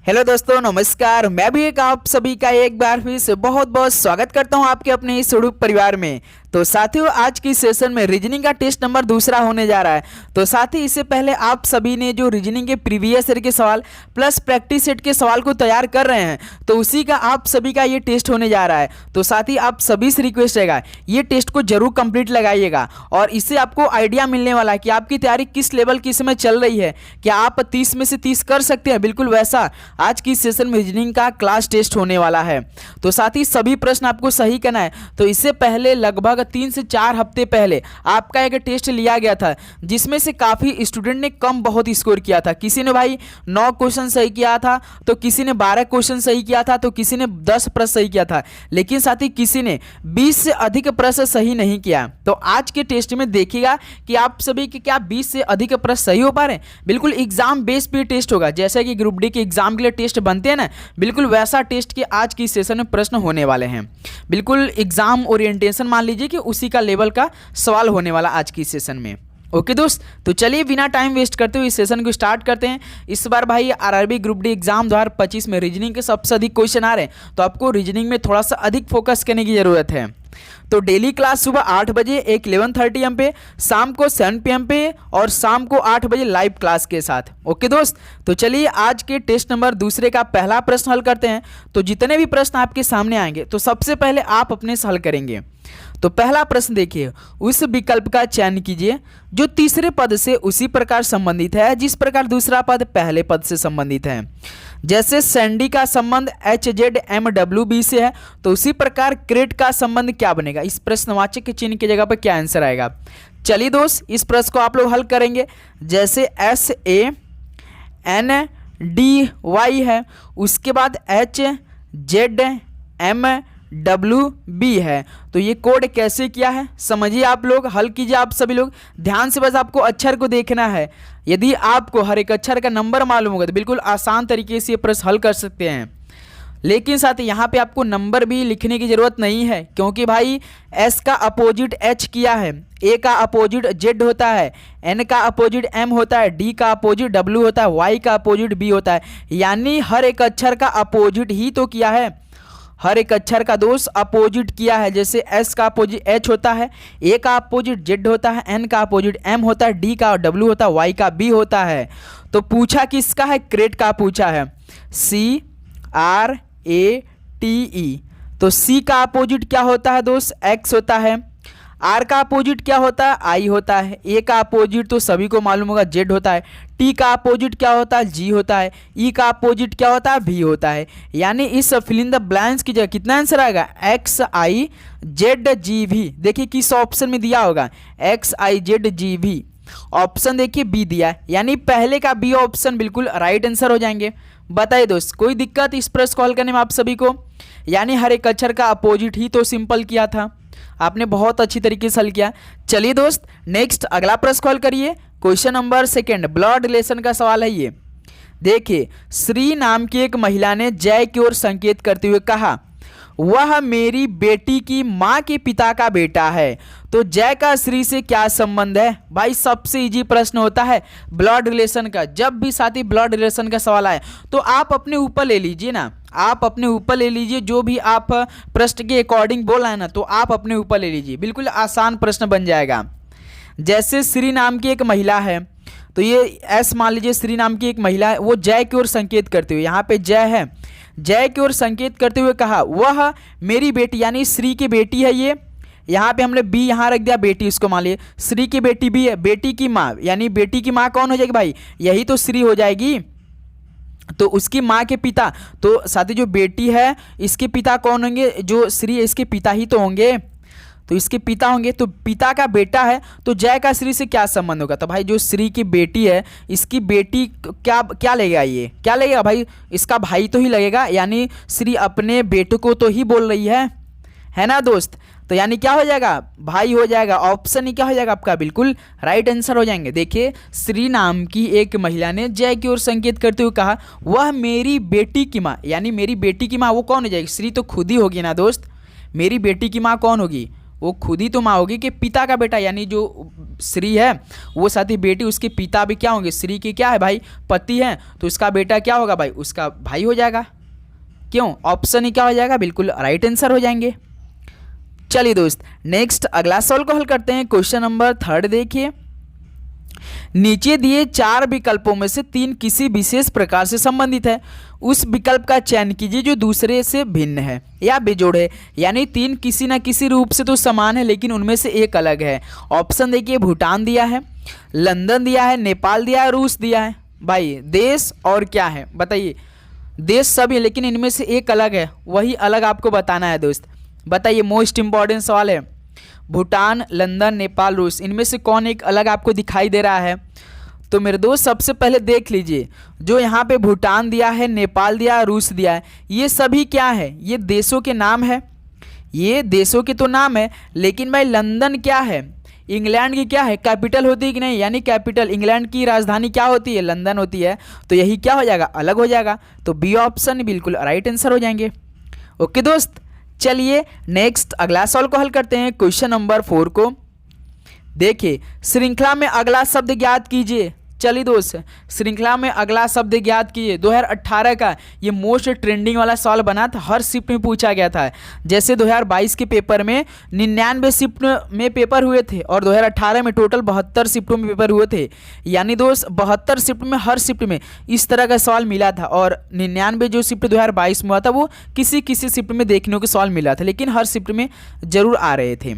Hello दोस्तों, नमस्कार। मैं भी एक आप सभी का एक बार फिर से बहुत बहुत स्वागत करता हूं आपके अपने इस उड़ूक परिवार में। तो साथियों, आज की सेशन में रीजनिंग का टेस्ट नंबर दूसरा होने जा रहा है। तो साथ ही इससे पहले आप सभी ने जो रीजनिंग के प्रीवियस ईयर के सवाल प्लस प्रैक्टिस सेट के सवाल को तैयार कर रहे हैं, तो उसी का आप सभी का ये टेस्ट होने जा रहा है। तो साथ ही आप सभी से रिक्वेस्ट रहेगा, ये टेस्ट को जरूर कंप्लीट लगाइएगा और इससे आपको आइडिया मिलने वाला है कि आपकी तैयारी किस लेवल की समय चल रही है। क्या आप 30 में से 30 कर सकते हैं? बिल्कुल वैसा आज की सेशन में रीजनिंग का क्लास टेस्ट होने वाला है। तो साथ ही सभी प्रश्न आपको सही करना है। तो इससे पहले लगभग 3 से 4 हफ्ते पहले आपका एक टेस्ट लिया गया था, जिसमें से काफ़ी स्टूडेंट ने कम बहुत स्कोर किया था। किसी ने भाई 9 क्वेश्चन सही किया था, तो किसी ने 12 क्वेश्चन सही किया था, तो किसी ने 10 प्रश्न सही किया था, लेकिन साथ ही किसी ने 20 से अधिक प्रश्न सही नहीं किया। तो आज के टेस्ट में देखिएगा कि आप सभी के क्या 20 से अधिक प्रश्न सही हो पा रहे हैं। बिल्कुल एग्जाम बेस पे टेस्ट होगा, जैसे कि ग्रुप डी के एग्जाम के लिए टेस्ट बनते हैं ना, बिल्कुल वैसा टेस्ट के आज की सेशन में प्रश्न होने वाले हैं। बिल्कुल एग्जाम ओरिएंटेशन मान लीजिए कि उसी का लेवल का सवाल होने वाला आज की सेशन में। ओके दोस्त, तो चलिए बिना टाइम वेस्ट करते हुए इस सेशन को स्टार्ट करते हैं। इस बार भाई आरआरबी ग्रुप डी एग्जाम 2025 में रीजनिंग के सबसे अधिक क्वेश्चन आ रहे हैं, तो आपको रीजनिंग में थोड़ा सा अधिक फोकस करने की जरूरत है। तो डेली क्लास सुबह 8 बजे, एक 11:30 AM पे, शाम को 7 PM पे और शाम को 8 बजे लाइव क्लास के साथ। ओके दोस्त, तो चलिए आज के टेस्ट नंबर दूसरे का पहला प्रश्न हल करते हैं। तो जितने भी प्रश्न आपके सामने आएंगे, तो सबसे पहले आप अपने से हल करेंगे। तो पहला प्रश्न देखिए, उस विकल्प का चयन कीजिए जो तीसरे पद से उसी प्रकार संबंधित है जिस प्रकार दूसरा पद पहले पद से संबंधित है। जैसे सैंडी का संबंध HZMWB से है, तो उसी प्रकार क्रेट का संबंध क्या बनेगा? इस प्रश्नवाचक के चिन्ह की जगह पर क्या आंसर आएगा? चलिए दोस्त, इस प्रश्न को आप लोग हल करेंगे। जैसे SANDY है, उसके बाद HZMWB है, तो ये कोड कैसे किया है समझिए। आप लोग हल कीजिए, आप सभी लोग ध्यान से, बस आपको अक्षर को देखना है। यदि आपको हर एक अक्षर का नंबर मालूम होगा तो बिल्कुल आसान तरीके से ये प्रश्न हल कर सकते हैं। लेकिन साथ ही यहाँ पे आपको नंबर भी लिखने की जरूरत नहीं है, क्योंकि भाई S का अपोजिट H किया है, A का अपोजिट Z होता है, N का अपोजिट M होता है, D का अपोजिट W होता है, Y का अपोजिट B होता है। यानी हर एक अक्षर का अपोजिट ही तो किया है, हर एक अक्षर का दोस्त अपोजिट किया है। जैसे S का अपोजिट H होता है, A का अपोजिट Z होता है, N का अपोजिट M होता है, D का W होता है, Y का B होता है। तो पूछा किसका है? क्रेट का पूछा है, CRATE। तो C का अपोजिट क्या होता है दोस्त? X होता है। R का अपोजिट क्या होता है? I होता है। A का अपोजिट तो सभी को मालूम होगा Z होता है। T का अपोजिट क्या होता है? G होता है। E का अपोजिट क्या होता है? V होता है। यानी इस फिल इन द ब्लैंक्स की जगह कितना आंसर आएगा? XIZGV। देखिए किस ऑप्शन में दिया होगा? XIZGV। ऑप्शन देखिए बी दिया है, यानी पहले का बी ऑप्शन बिल्कुल राइट आंसर हो जाएंगे। बताइए दोस्त, कोई दिक्कत इस प्रश्न को हल करने में आप सभी को? यानी हर एक अक्षर का अपोजिट ही तो सिंपल किया था, आपने बहुत अच्छी तरीके से हल किया। चलिए दोस्त, नेक्स्ट अगला प्रश्न हल करिए। क्वेश्चन नंबर 2 ब्लड रिलेशन का सवाल है ये। देखिए, श्री नाम की एक महिला ने जय की ओर संकेत करते हुए कहा, वह मेरी बेटी की माँ के पिता का बेटा है। तो जय का श्री से क्या संबंध है? भाई सबसे इजी प्रश्न होता है ब्लड रिलेशन का। जब भी साथी ब्लड रिलेशन का सवाल आए तो आप अपने ऊपर ले लीजिए ना, आप अपने ऊपर ले लीजिए, जो भी आप प्रश्न के अकॉर्डिंग बोल रहे हैं ना, तो आप अपने ऊपर ले लीजिए, बिल्कुल आसान प्रश्न बन जाएगा। जैसे श्री नाम की एक महिला है, तो ये एस मान लीजिए, श्री नाम की एक महिला है, वो जय की ओर संकेत करते हुए, यहाँ पे जय है, जय की ओर संकेत करते हुए कहा, वह मेरी बेटी, यानी श्री की बेटी है ये। यहाँ पे हमने बी यहाँ रख दिया, बेटी उसको मान लिए, श्री की बेटी भी है, बेटी की माँ, यानी बेटी की माँ कौन हो जाएगी भाई? यही तो श्री हो जाएगी। तो उसकी माँ के पिता, तो साथी जो बेटी है इसके पिता कौन होंगे? जो श्री है इसके पिता ही तो होंगे, तो इसके पिता होंगे, तो पिता का बेटा है, तो जय का श्री से क्या संबंध होगा? तो भाई जो श्री की बेटी है, इसकी बेटी क्या क्या लगेगा? ये क्या लगेगा भाई? इसका भाई तो ही लगेगा, यानी श्री अपने बेटे को तो ही बोल रही है ना दोस्त? तो यानी क्या हो जाएगा? भाई हो जाएगा। ऑप्शन ही क्या हो जाएगा आपका? बिल्कुल राइट आंसर हो जाएंगे। देखिए, श्री नाम की एक महिला ने जय की ओर संकेत करते हुए कहा, वह मेरी बेटी की माँ, यानी मेरी बेटी की माँ वो कौन हो जाएगी? श्री तो खुद ही होगी ना दोस्त, मेरी बेटी की माँ कौन होगी? वो खुद ही तो माँ होगी कि पिता का बेटा, यानी जो श्री है वो साथी बेटी उसके पिता भी क्या होंगे, श्री के क्या है भाई, पति हैं, तो उसका बेटा क्या होगा भाई, उसका भाई हो जाएगा। क्यों, ऑप्शन ही क्या हो जाएगा, बिल्कुल राइट आंसर हो जाएंगे। चलिए दोस्त नेक्स्ट अगला सवाल को हल करते हैं। क्वेश्चन नंबर 3 देखिए, नीचे दिए 4 विकल्पों में से 3 किसी विशेष प्रकार से संबंधित है, उस विकल्प का चयन कीजिए जो दूसरे से भिन्न है या बेजोड़ है। यानी 3 किसी ना किसी रूप से तो समान है लेकिन उनमें से एक अलग है। ऑप्शन देखिए, भूटान दिया है, लंदन दिया है, नेपाल दिया है, रूस दिया है। भाई देश और क्या है बताइए, देश सभी लेकिन इनमें से एक अलग है, वही अलग आपको बताना है दोस्त। बताइए, मोस्ट इंपॉर्टेंट सवाल है, भूटान, लंदन, नेपाल, रूस, इनमें से कौन एक अलग आपको दिखाई दे रहा है। तो मेरे दोस्त सबसे पहले देख लीजिए, जो यहाँ पे भूटान दिया है, नेपाल दिया है, रूस दिया है, ये सभी क्या है, ये देशों के नाम है, ये देशों के तो नाम है। लेकिन भाई लंदन क्या है, इंग्लैंड की क्या है, कैपिटल होती है कि नहीं, यानी कैपिटल, इंग्लैंड की राजधानी क्या होती है, लंदन होती है। तो यही क्या हो जाएगा, अलग हो जाएगा। तो बी ऑप्शन बिल्कुल राइट आंसर हो जाएंगे। ओके दोस्त, चलिए नेक्स्ट अगला सवाल को हल करते हैं। क्वेश्चन नंबर 4 को देखिए, श्रृंखला में अगला शब्द ज्ञात कीजिए। चलिए दोस्त, श्रृंखला में अगला शब्द ज्ञात कीजिए। 2018 का ये मोस्ट ट्रेंडिंग वाला सवाल बना था, हर शिफ्ट में पूछा गया था। जैसे 2022 के पेपर में 99 शिफ्ट में पेपर हुए थे और 2018 में टोटल 72 शिफ्टों में पेपर हुए थे। यानी दोस्त 72 शिफ्ट में हर शिफ्ट में इस तरह का सवाल मिला था, और 99 जो शिफ्ट 2022 में हुआ था वो किसी किसी शिफ्ट में देखने को सवाल मिला था, लेकिन हर शिफ्ट में जरूर आ रहे थे।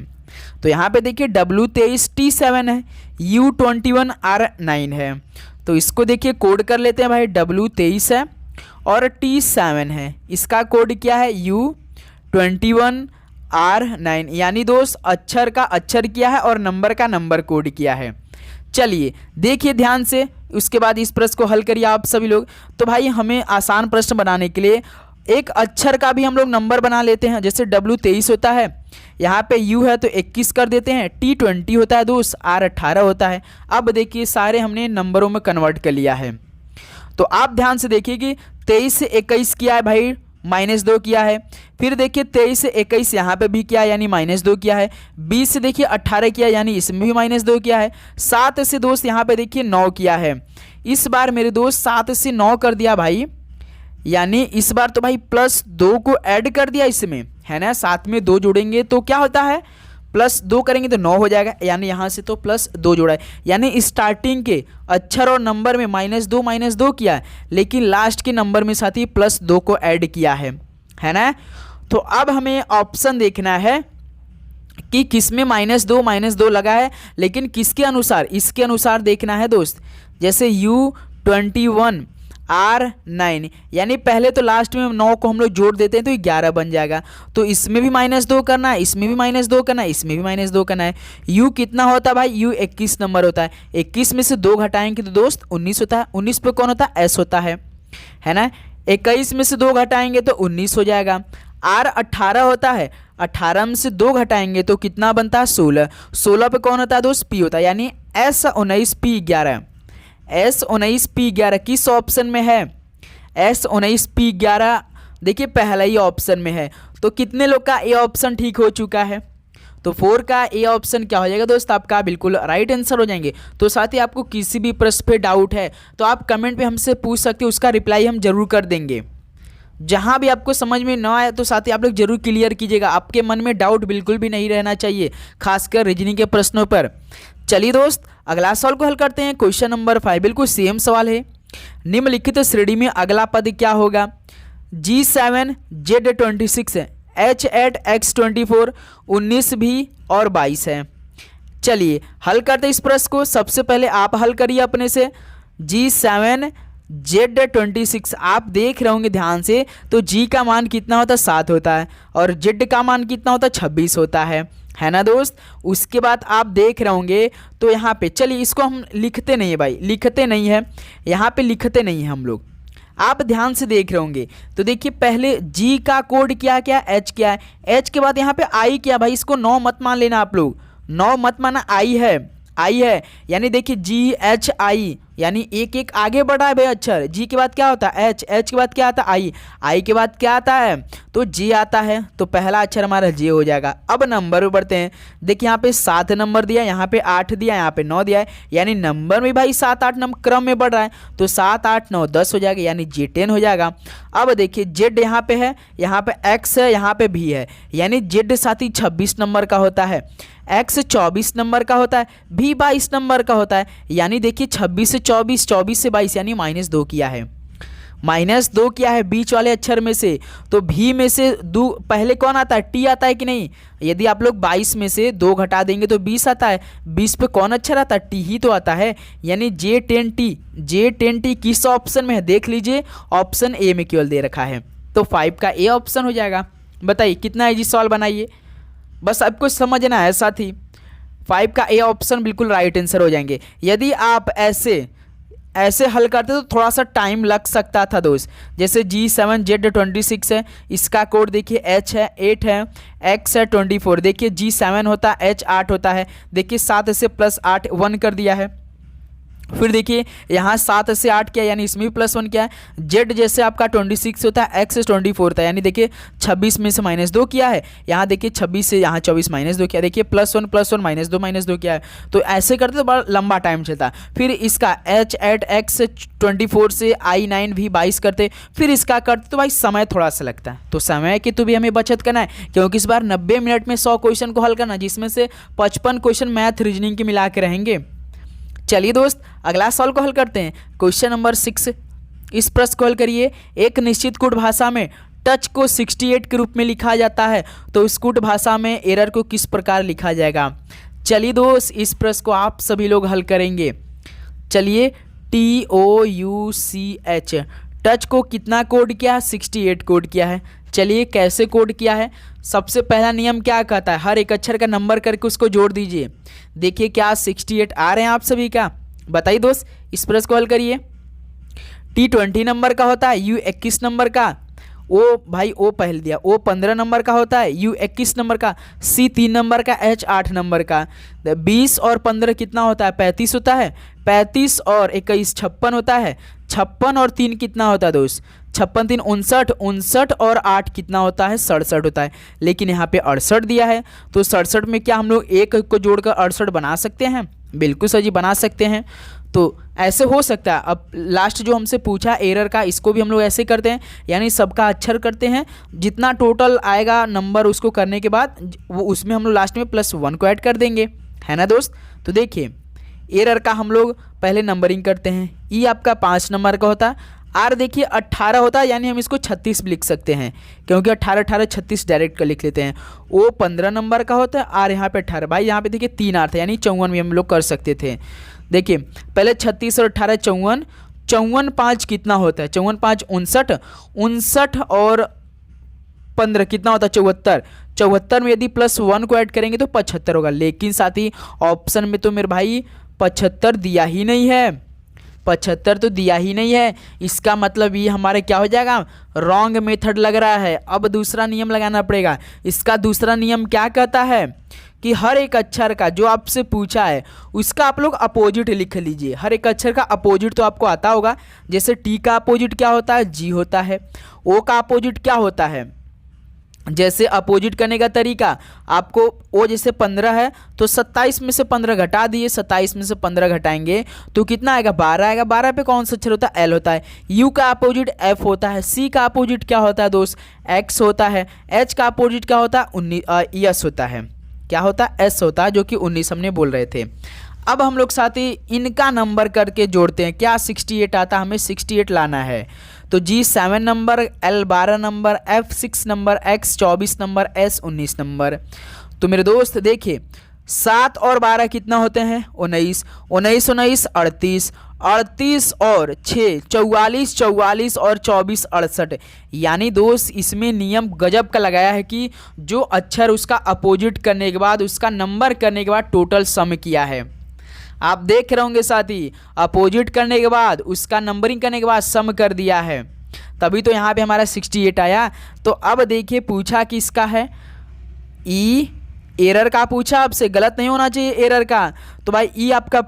तो यहाँ पे देखिए W23 T7 है, U21 R9 है। तो इसको देखिए कोड कर लेते हैं भाई, W23 है और T7 है, इसका कोड क्या है, U21 R9। यानी दोस्त अक्षर का अक्षर किया है और नंबर का नंबर कोड किया है। चलिए देखिए ध्यान से, उसके बाद इस प्रश्न को हल करिए आप सभी लोग। तो भाई हमें आसान प्रश्न बनाने के लिए एक अक्षर का भी हम लोग नंबर बना लेते हैं। जैसे W23 होता है, यहाँ पे U है तो 21 कर देते हैं, T20 होता है दोस्त, R18 होता है। अब देखिए सारे हमने नंबरों में कन्वर्ट कर लिया है। तो आप ध्यान से देखिए कि 23 से 21 किया है भाई, -2 किया है। फिर देखिए 23 से 21 यहाँ पे भी किया यानी -2 किया है। 20 से देखिए 18 किया यानी इसमें भी -2 किया है। 7 से दोस्त यहाँ पे देखिए 9 किया है। इस बार मेरे दोस्त 7 से 9 कर दिया भाई, यानी इस बार तो भाई +2 को ऐड कर दिया इसमें, है ना। 7 में 2 जोड़ेंगे तो क्या होता है, +2 करेंगे तो 9 हो जाएगा, यानी यहाँ से तो +2 जोड़ा है। यानी स्टार्टिंग के अक्षर और नंबर में -2 किया है, लेकिन लास्ट के नंबर में साथ ही +2 को ऐड किया है ना। तो अब हमें ऑप्शन देखना है कि किस में -2 लगा है, लेकिन किसके अनुसार, इसके अनुसार देखना है दोस्त। जैसे U21 R9, यानी पहले तो लास्ट में 9 को हम लोग जोड़ देते हैं तो 11 बन जाएगा। तो इसमें भी -2 करना है, इसमें भी -2 करना है, इसमें भी -2 करना है। U कितना होता है भाई, U 21 नंबर होता है। 21 में से 2 घटाएंगे तो दोस्त 19 होता है। 19 पे कौन होता है, S होता है ना। 21 में से 2 घटाएंगे तो 19 हो जाएगा। R 18 होता है, 18 में से 2 घटाएंगे तो कितना बनता है, 16। 16 पे कौन होता है दोस्त, P होता है, यानी S19P11। S19P11 किस ऑप्शन में है, S19P11 देखिए पहला ही ऑप्शन में है। तो कितने लोग का ए ऑप्शन ठीक हो चुका है, तो 4 का ए ऑप्शन क्या हो जाएगा दोस्त, आपका बिल्कुल राइट आंसर हो जाएंगे। तो साथ ही आपको किसी भी प्रश्न पे डाउट है तो आप कमेंट पे हमसे पूछ सकते हो, उसका रिप्लाई हम जरूर कर देंगे। जहाँ भी आपको समझ में ना आए तो साथ ही आप लोग जरूर क्लियर कीजिएगा, आपके मन में डाउट बिल्कुल भी नहीं रहना चाहिए, खासकर रीजनिंग के प्रश्नों पर। चलिए दोस्त अगला सवाल को हल करते हैं। क्वेश्चन नंबर 5 बिल्कुल सेम सवाल है। निम्नलिखित श्रेणी में अगला पद क्या होगा, G7 Z26 है, H8 X24 19 भी और 22 है। चलिए हल करते हैं इस प्रश्न को। सबसे पहले आप हल करिए अपने से। G7 Z26 आप देख रहे होंगे ध्यान से, तो G का मान कितना होता है, 7 होता है, और Z का मान कितना होता है, 26 होता है ना दोस्त। उसके बाद आप देख रहे होंगे तो यहाँ पे, चलिए इसको हम लिखते नहीं है भाई, लिखते नहीं है यहाँ पे, लिखते नहीं है हम लोग। आप ध्यान से देख रहे होंगे तो देखिए पहले G का कोड क्या क्या, H क्या है, H के बाद यहाँ पे I क्या भाई, इसको 9 मत मान लेना आप लोग, 9 मत माना, I है। आई है, यानी देखिए GHI, यानी एक एक आगे बढ़ा है भाई अक्षर। जी के बाद क्या होता है H, H के बाद क्या आता है आई, आई के बाद क्या आता है तो J आता है। तो पहला अक्षर हमारा J हो जाएगा। अब नंबर में बढ़ते हैं। देखिए यहाँ पे 7 नंबर दिया, यहाँ पे 8 दिया, यहाँ पे 9 दिया है, यानी नंबर में भाई 7-8 नंबर क्रम में बढ़ रहा है। तो 7 8 9 10 हो जाएगा, यानी J10 हो जाएगा। अब देखिए Z यहाँ पे है, यहाँ पे X है, यहाँ पे भी है, यानी Z साथी 26 नंबर का होता है, X 24 नंबर का होता है, भी 22 नंबर का होता है। यानी देखिए 26 से 24, 24 से 22, यानी -2 किया है, -2 किया है बीच वाले अक्षर में से। तो भी में से दो पहले कौन आता है, टी आता है कि नहीं। यदि आप लोग 22 में से 2 घटा देंगे तो 20 आता है, 20 पे कौन अक्षर आता है, टी ही तो आता है, यानी J10T। J10T किस ऑप्शन में है देख लीजिए, ऑप्शन ए में केवल दे रखा है। तो 5 का ए ऑप्शन हो जाएगा। बताइए कितना इजी सवाल बनाइए, बस आपको समझना है साथी। 5 का ए ऑप्शन बिल्कुल राइट आंसर हो जाएंगे। यदि आप ऐसे हल करते तो थोड़ा सा टाइम लग सकता था दोस्त। जैसे G7Z26 है, इसका कोड देखिए H है 8 है, X है 24, देखिए G7 होता है, H 8 होता है, देखिए 7 से +8 1 कर दिया है। फिर देखिए यहाँ 7 से 8 किया, यानी इसमें भी +1 किया है। Z जैसे आपका 26 होता है, X 24 होता है, यानी देखिए 26 में से -2 किया है। यहाँ देखिए 26 से यहाँ 24 -2 किया, देखिए +1 +1 -2 किया है। तो ऐसे करते तो बड़ा लंबा टाइम चलता। फिर इसका H 8 X 24 से I9 भी 22 करते, फिर इसका करते तो भाई समय थोड़ा सा लगता है। तो समय की तो भी हमें बचत करना है, क्योंकि इस बार 90 मिनट में 100 क्वेश्चन को हल करना, जिसमें से 55 क्वेश्चन मैथ रीजनिंग के मिला के रहेंगे। चलिए दोस्त अगला सवाल को हल करते हैं। क्वेश्चन नंबर 6, इस प्रश्न को हल करिए। एक निश्चित कूट भाषा में टच को 68 के रूप में लिखा जाता है, तो इस कूट भाषा में एरर को किस प्रकार लिखा जाएगा। चलिए दोस्त इस प्रश्न को आप सभी लोग हल करेंगे। चलिए TOUCH, टच को कितना कोड किया है, 68 कोड किया है। चलिए कैसे कोड किया है। सबसे पहला नियम क्या कहता है, हर एक अक्षर का नंबर करके उसको जोड़ दीजिए। देखिए क्या 68 आ रहे हैं आप सभी का, बताइए दोस्त इस प्रश्न को हल करिए। T20 नंबर का होता है, U 21 नंबर का, O भाई O पहले दिया, O 15 नंबर का होता है, U 21 नंबर का, C 3 नंबर का, H 8 नंबर का। 20 और 15 कितना होता है, 35 होता है, 35 और 21 56 होता है, 56 और 3 कितना होता है दोस्त, 56 3 59, 59 और 8 कितना होता है, 67 होता है। लेकिन यहाँ पे 68 दिया है, तो 67 में क्या हम लोग एक को जोड़कर 68 बना सकते हैं, बिल्कुल सही बना सकते हैं। तो ऐसे हो सकता है। अब लास्ट जो हमसे पूछा एरर का, इसको भी हम लोग ऐसे करते हैं, यानी सबका अक्षर करते हैं, जितना टोटल आएगा नंबर उसको करने के बाद वो उसमें हम लोग लास्ट में +1 को ऐड कर देंगे, है ना दोस्त। तो देखिए एरर का हम लोग पहले नंबरिंग करते हैं। ई आपका 5 नंबर का होता है, आर देखिए 18 होता है, यानी हम इसको 36 भी लिख सकते हैं, क्योंकि 18 18 36 डायरेक्ट कर लिख लेते हैं। ओ 15 नंबर का होता है, आर यहाँ पे 18, भाई यहाँ पे देखिए 3 आर था, यानी 54 भी हम लोग कर सकते थे। देखिए पहले 36 और 18 54, 54 5 कितना होता है, 54 5 59, 59 और 15 कितना होता है, 74, 74 में यदि +1 को ऐड करेंगे तो 75 होगा। लेकिन साथ ही ऑप्शन में तो मेरे भाई 75 दिया ही नहीं है, 75 तो दिया ही नहीं है। इसका मतलब ये हमारे क्या हो जाएगा, रॉन्ग मेथड लग रहा है। अब दूसरा नियम लगाना पड़ेगा। इसका दूसरा नियम क्या कहता है कि हर एक अक्षर का जो आपसे पूछा है उसका आप लोग अपोजिट लिख लीजिए। हर एक अक्षर का अपोजिट तो आपको आता होगा, जैसे टी का अपोजिट क्या होता है, जी होता है। ओ का अपोजिट क्या होता है, जैसे अपोजिट करने का तरीका आपको, ओ जैसे 15 है तो 27 में से 15 घटा दिए, 27 में से 15 घटाएंगे तो कितना आएगा, 12 आएगा। 12 पे कौन सा अक्षर होता है, एल होता है। यू का अपोजिट एफ होता है। सी का अपोजिट क्या होता है दोस्त, एक्स होता है। एच का अपोजिट क्या होता है, 19 एस होता है। क्या होता है, एस होता है, जो कि 19 हमने बोल रहे थे। अब हम लोग साथ ही इनका नंबर करके जोड़ते हैं। क्या 68 आता, हमें 68 लाना है। तो जी 7 number, L 12 number, F 6 number, x 24 number, S 19 number. तो मेरे दोस्त देखिए 7 और 12 कितना होते हैं, 19, 19 19 38, 38 और 6 44, 44 और 24 68। यानी दोस्त इसमें नियम गजब का लगाया है कि जो अक्षर उसका अपोजिट करने के बाद उसका नंबर करने के बाद टोटल सम किया है। आप देख रहे होंगे साथी, अपोजिट करने के बाद उसका नंबरिंग करने के बाद सम कर दिया है, तभी तो यहाँ पे हमारा 68 आया। तो अब देखिए पूछा कि इसका है ई एरर का पूछा आपसे, गलत नहीं होना चाहिए एरर का। तो भाई ई आपका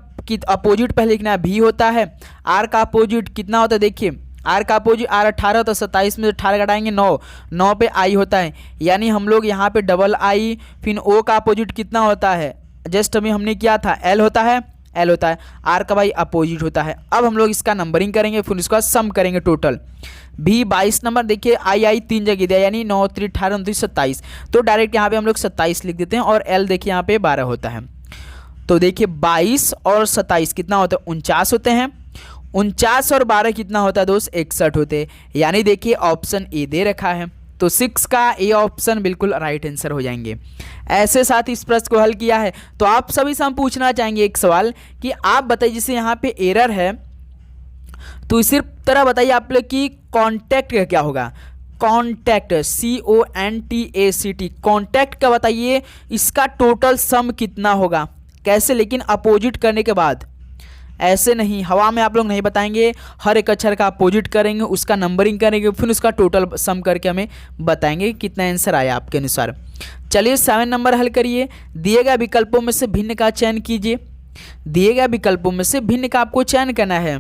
अपोजिट पहले लिखना है भी होता है। आर का अपोजिट कितना होता है, देखिए आर का अपोजिट आर 18 होता है, 27 में 18 घटाएंगे 9, 9 पे आई होता है, यानी हम लोग यहाँ पे डबल आई। फिर ओ का अपोजिट कितना होता है, जस्ट अभी हमने किया था एल होता है, एल होता है। आर का भाई अपोजिट होता है। अब हम लोग इसका नंबरिंग करेंगे, फिर इसका सम करेंगे टोटल। भी 22 नंबर, देखिए आई 3 जगह दिया, यानी 9 3 18 29 27, तो डायरेक्ट यहाँ पे हम लोग 27 लिख देते हैं। और एल देखिए यहाँ पे 12 होता है। तो देखिए 22 और 27 कितना होता है, 49 होते हैं। 49 और 12 कितना होता है दोस्त, 61 होते हैं। यानी देखिए ऑप्शन ए दे रखा है, तो 6 का ए ऑप्शन बिल्कुल राइट आंसर हो जाएंगे। ऐसे साथ इस प्रश्न को हल किया है। तो आप सभी से हम पूछना चाहेंगे एक सवाल कि आप बताइए, जैसे यहाँ पे एरर है तो इसी तरह बताइए आप लोग कि कॉन्टैक्ट का क्या होगा। कॉन्टैक्ट CONTACT, कॉन्टैक्ट का बताइए इसका टोटल सम कितना होगा। कैसे, लेकिन अपोजिट करने के बाद, ऐसे नहीं हवा में आप लोग नहीं बताएंगे, हर एक अक्षर का अपोजिट करेंगे, उसका नंबरिंग करेंगे, फिर उसका टोटल सम करके हमें बताएंगे कितना आंसर आया आपके अनुसार। चलिए 7 नंबर हल करिए। दिए गए विकल्पों में से भिन्न का चयन कीजिए। दिए गए विकल्पों में से भिन्न का आपको चयन करना है।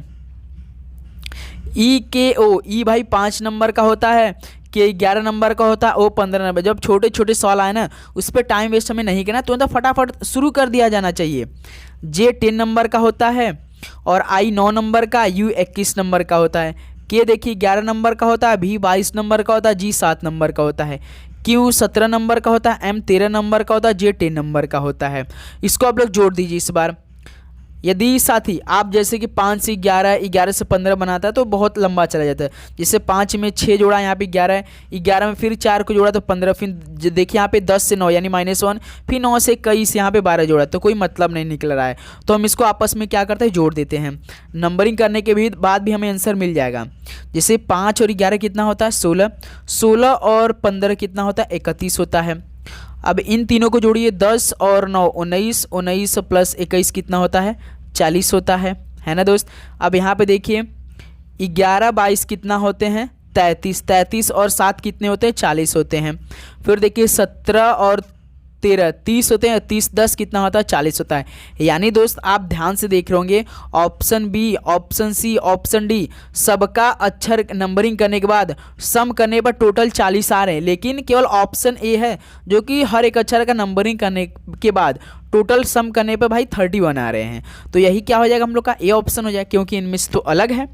EKO, ई भाई 5 नंबर का होता है, के 11 नंबर का होता है, ओ 15 नंबर। जब छोटे छोटे सवाल आए ना उस पर टाइम वेस्ट हमें नहीं करना, तो फटाफट शुरू कर दिया जाना चाहिए। जे 10 नंबर का होता है, और आई 9 नंबर का, यू 21 नंबर का होता है। के देखिए 11 नंबर का होता है, भी 22 नंबर का होता है, जी 7 नंबर का होता है। क्यू 17 नंबर का होता है, एम 13 नंबर का होता है, जे 10 नंबर का होता है। इसको आप लोग जोड़ दीजिए इस बार। यदि साथी आप जैसे कि 5 से 11, 11 से 15 बनाता है तो बहुत लंबा चला जाता है। जैसे 5 में 6 जोड़ा, यहाँ पे 11 है, 11 में फिर 4 को जोड़ा तो 15, फिर देखिए यहाँ पे 10 से 9 यानी -1, फिर 9 से 21, यहाँ पे 12 जोड़ा, तो कोई मतलब नहीं निकल रहा है। तो हम इसको आपस में क्या करते हैं, जोड़ देते हैं। नंबरिंग करने के बाद भी हमें आंसर मिल जाएगा। जैसे 5 और 11 कितना होता है, 16, 16 और 15 कितना होता है, 31 होता है। अब इन तीनों को जोड़िए, 10 और 9 19, 19 प्लस 21 कितना होता है, 40 होता है ना दोस्त। अब यहाँ पे देखिए 11 22 कितना होते हैं, 33, 33 और 7 कितने होते हैं, 40 होते हैं। फिर देखिए 17 और 13 30 होते हैं, 30 10 कितना होता है, 40 होता है। यानी दोस्त आप ध्यान से देख रहे होंगे, option B, option C, option D सबका अक्षर नंबरिंग करने के बाद सम करने पर टोटल 40 आ रहे हैं, लेकिन केवल ऑप्शन ए है जो कि हर एक अक्षर का नंबरिंग करने के बाद टोटल सम करने पर भाई 31 आ रहे हैं। तो यही क्या हो जाएगा, हम लोग का ए ऑप्शन हो जाएगा, क्योंकि इनमें से तो अलग है।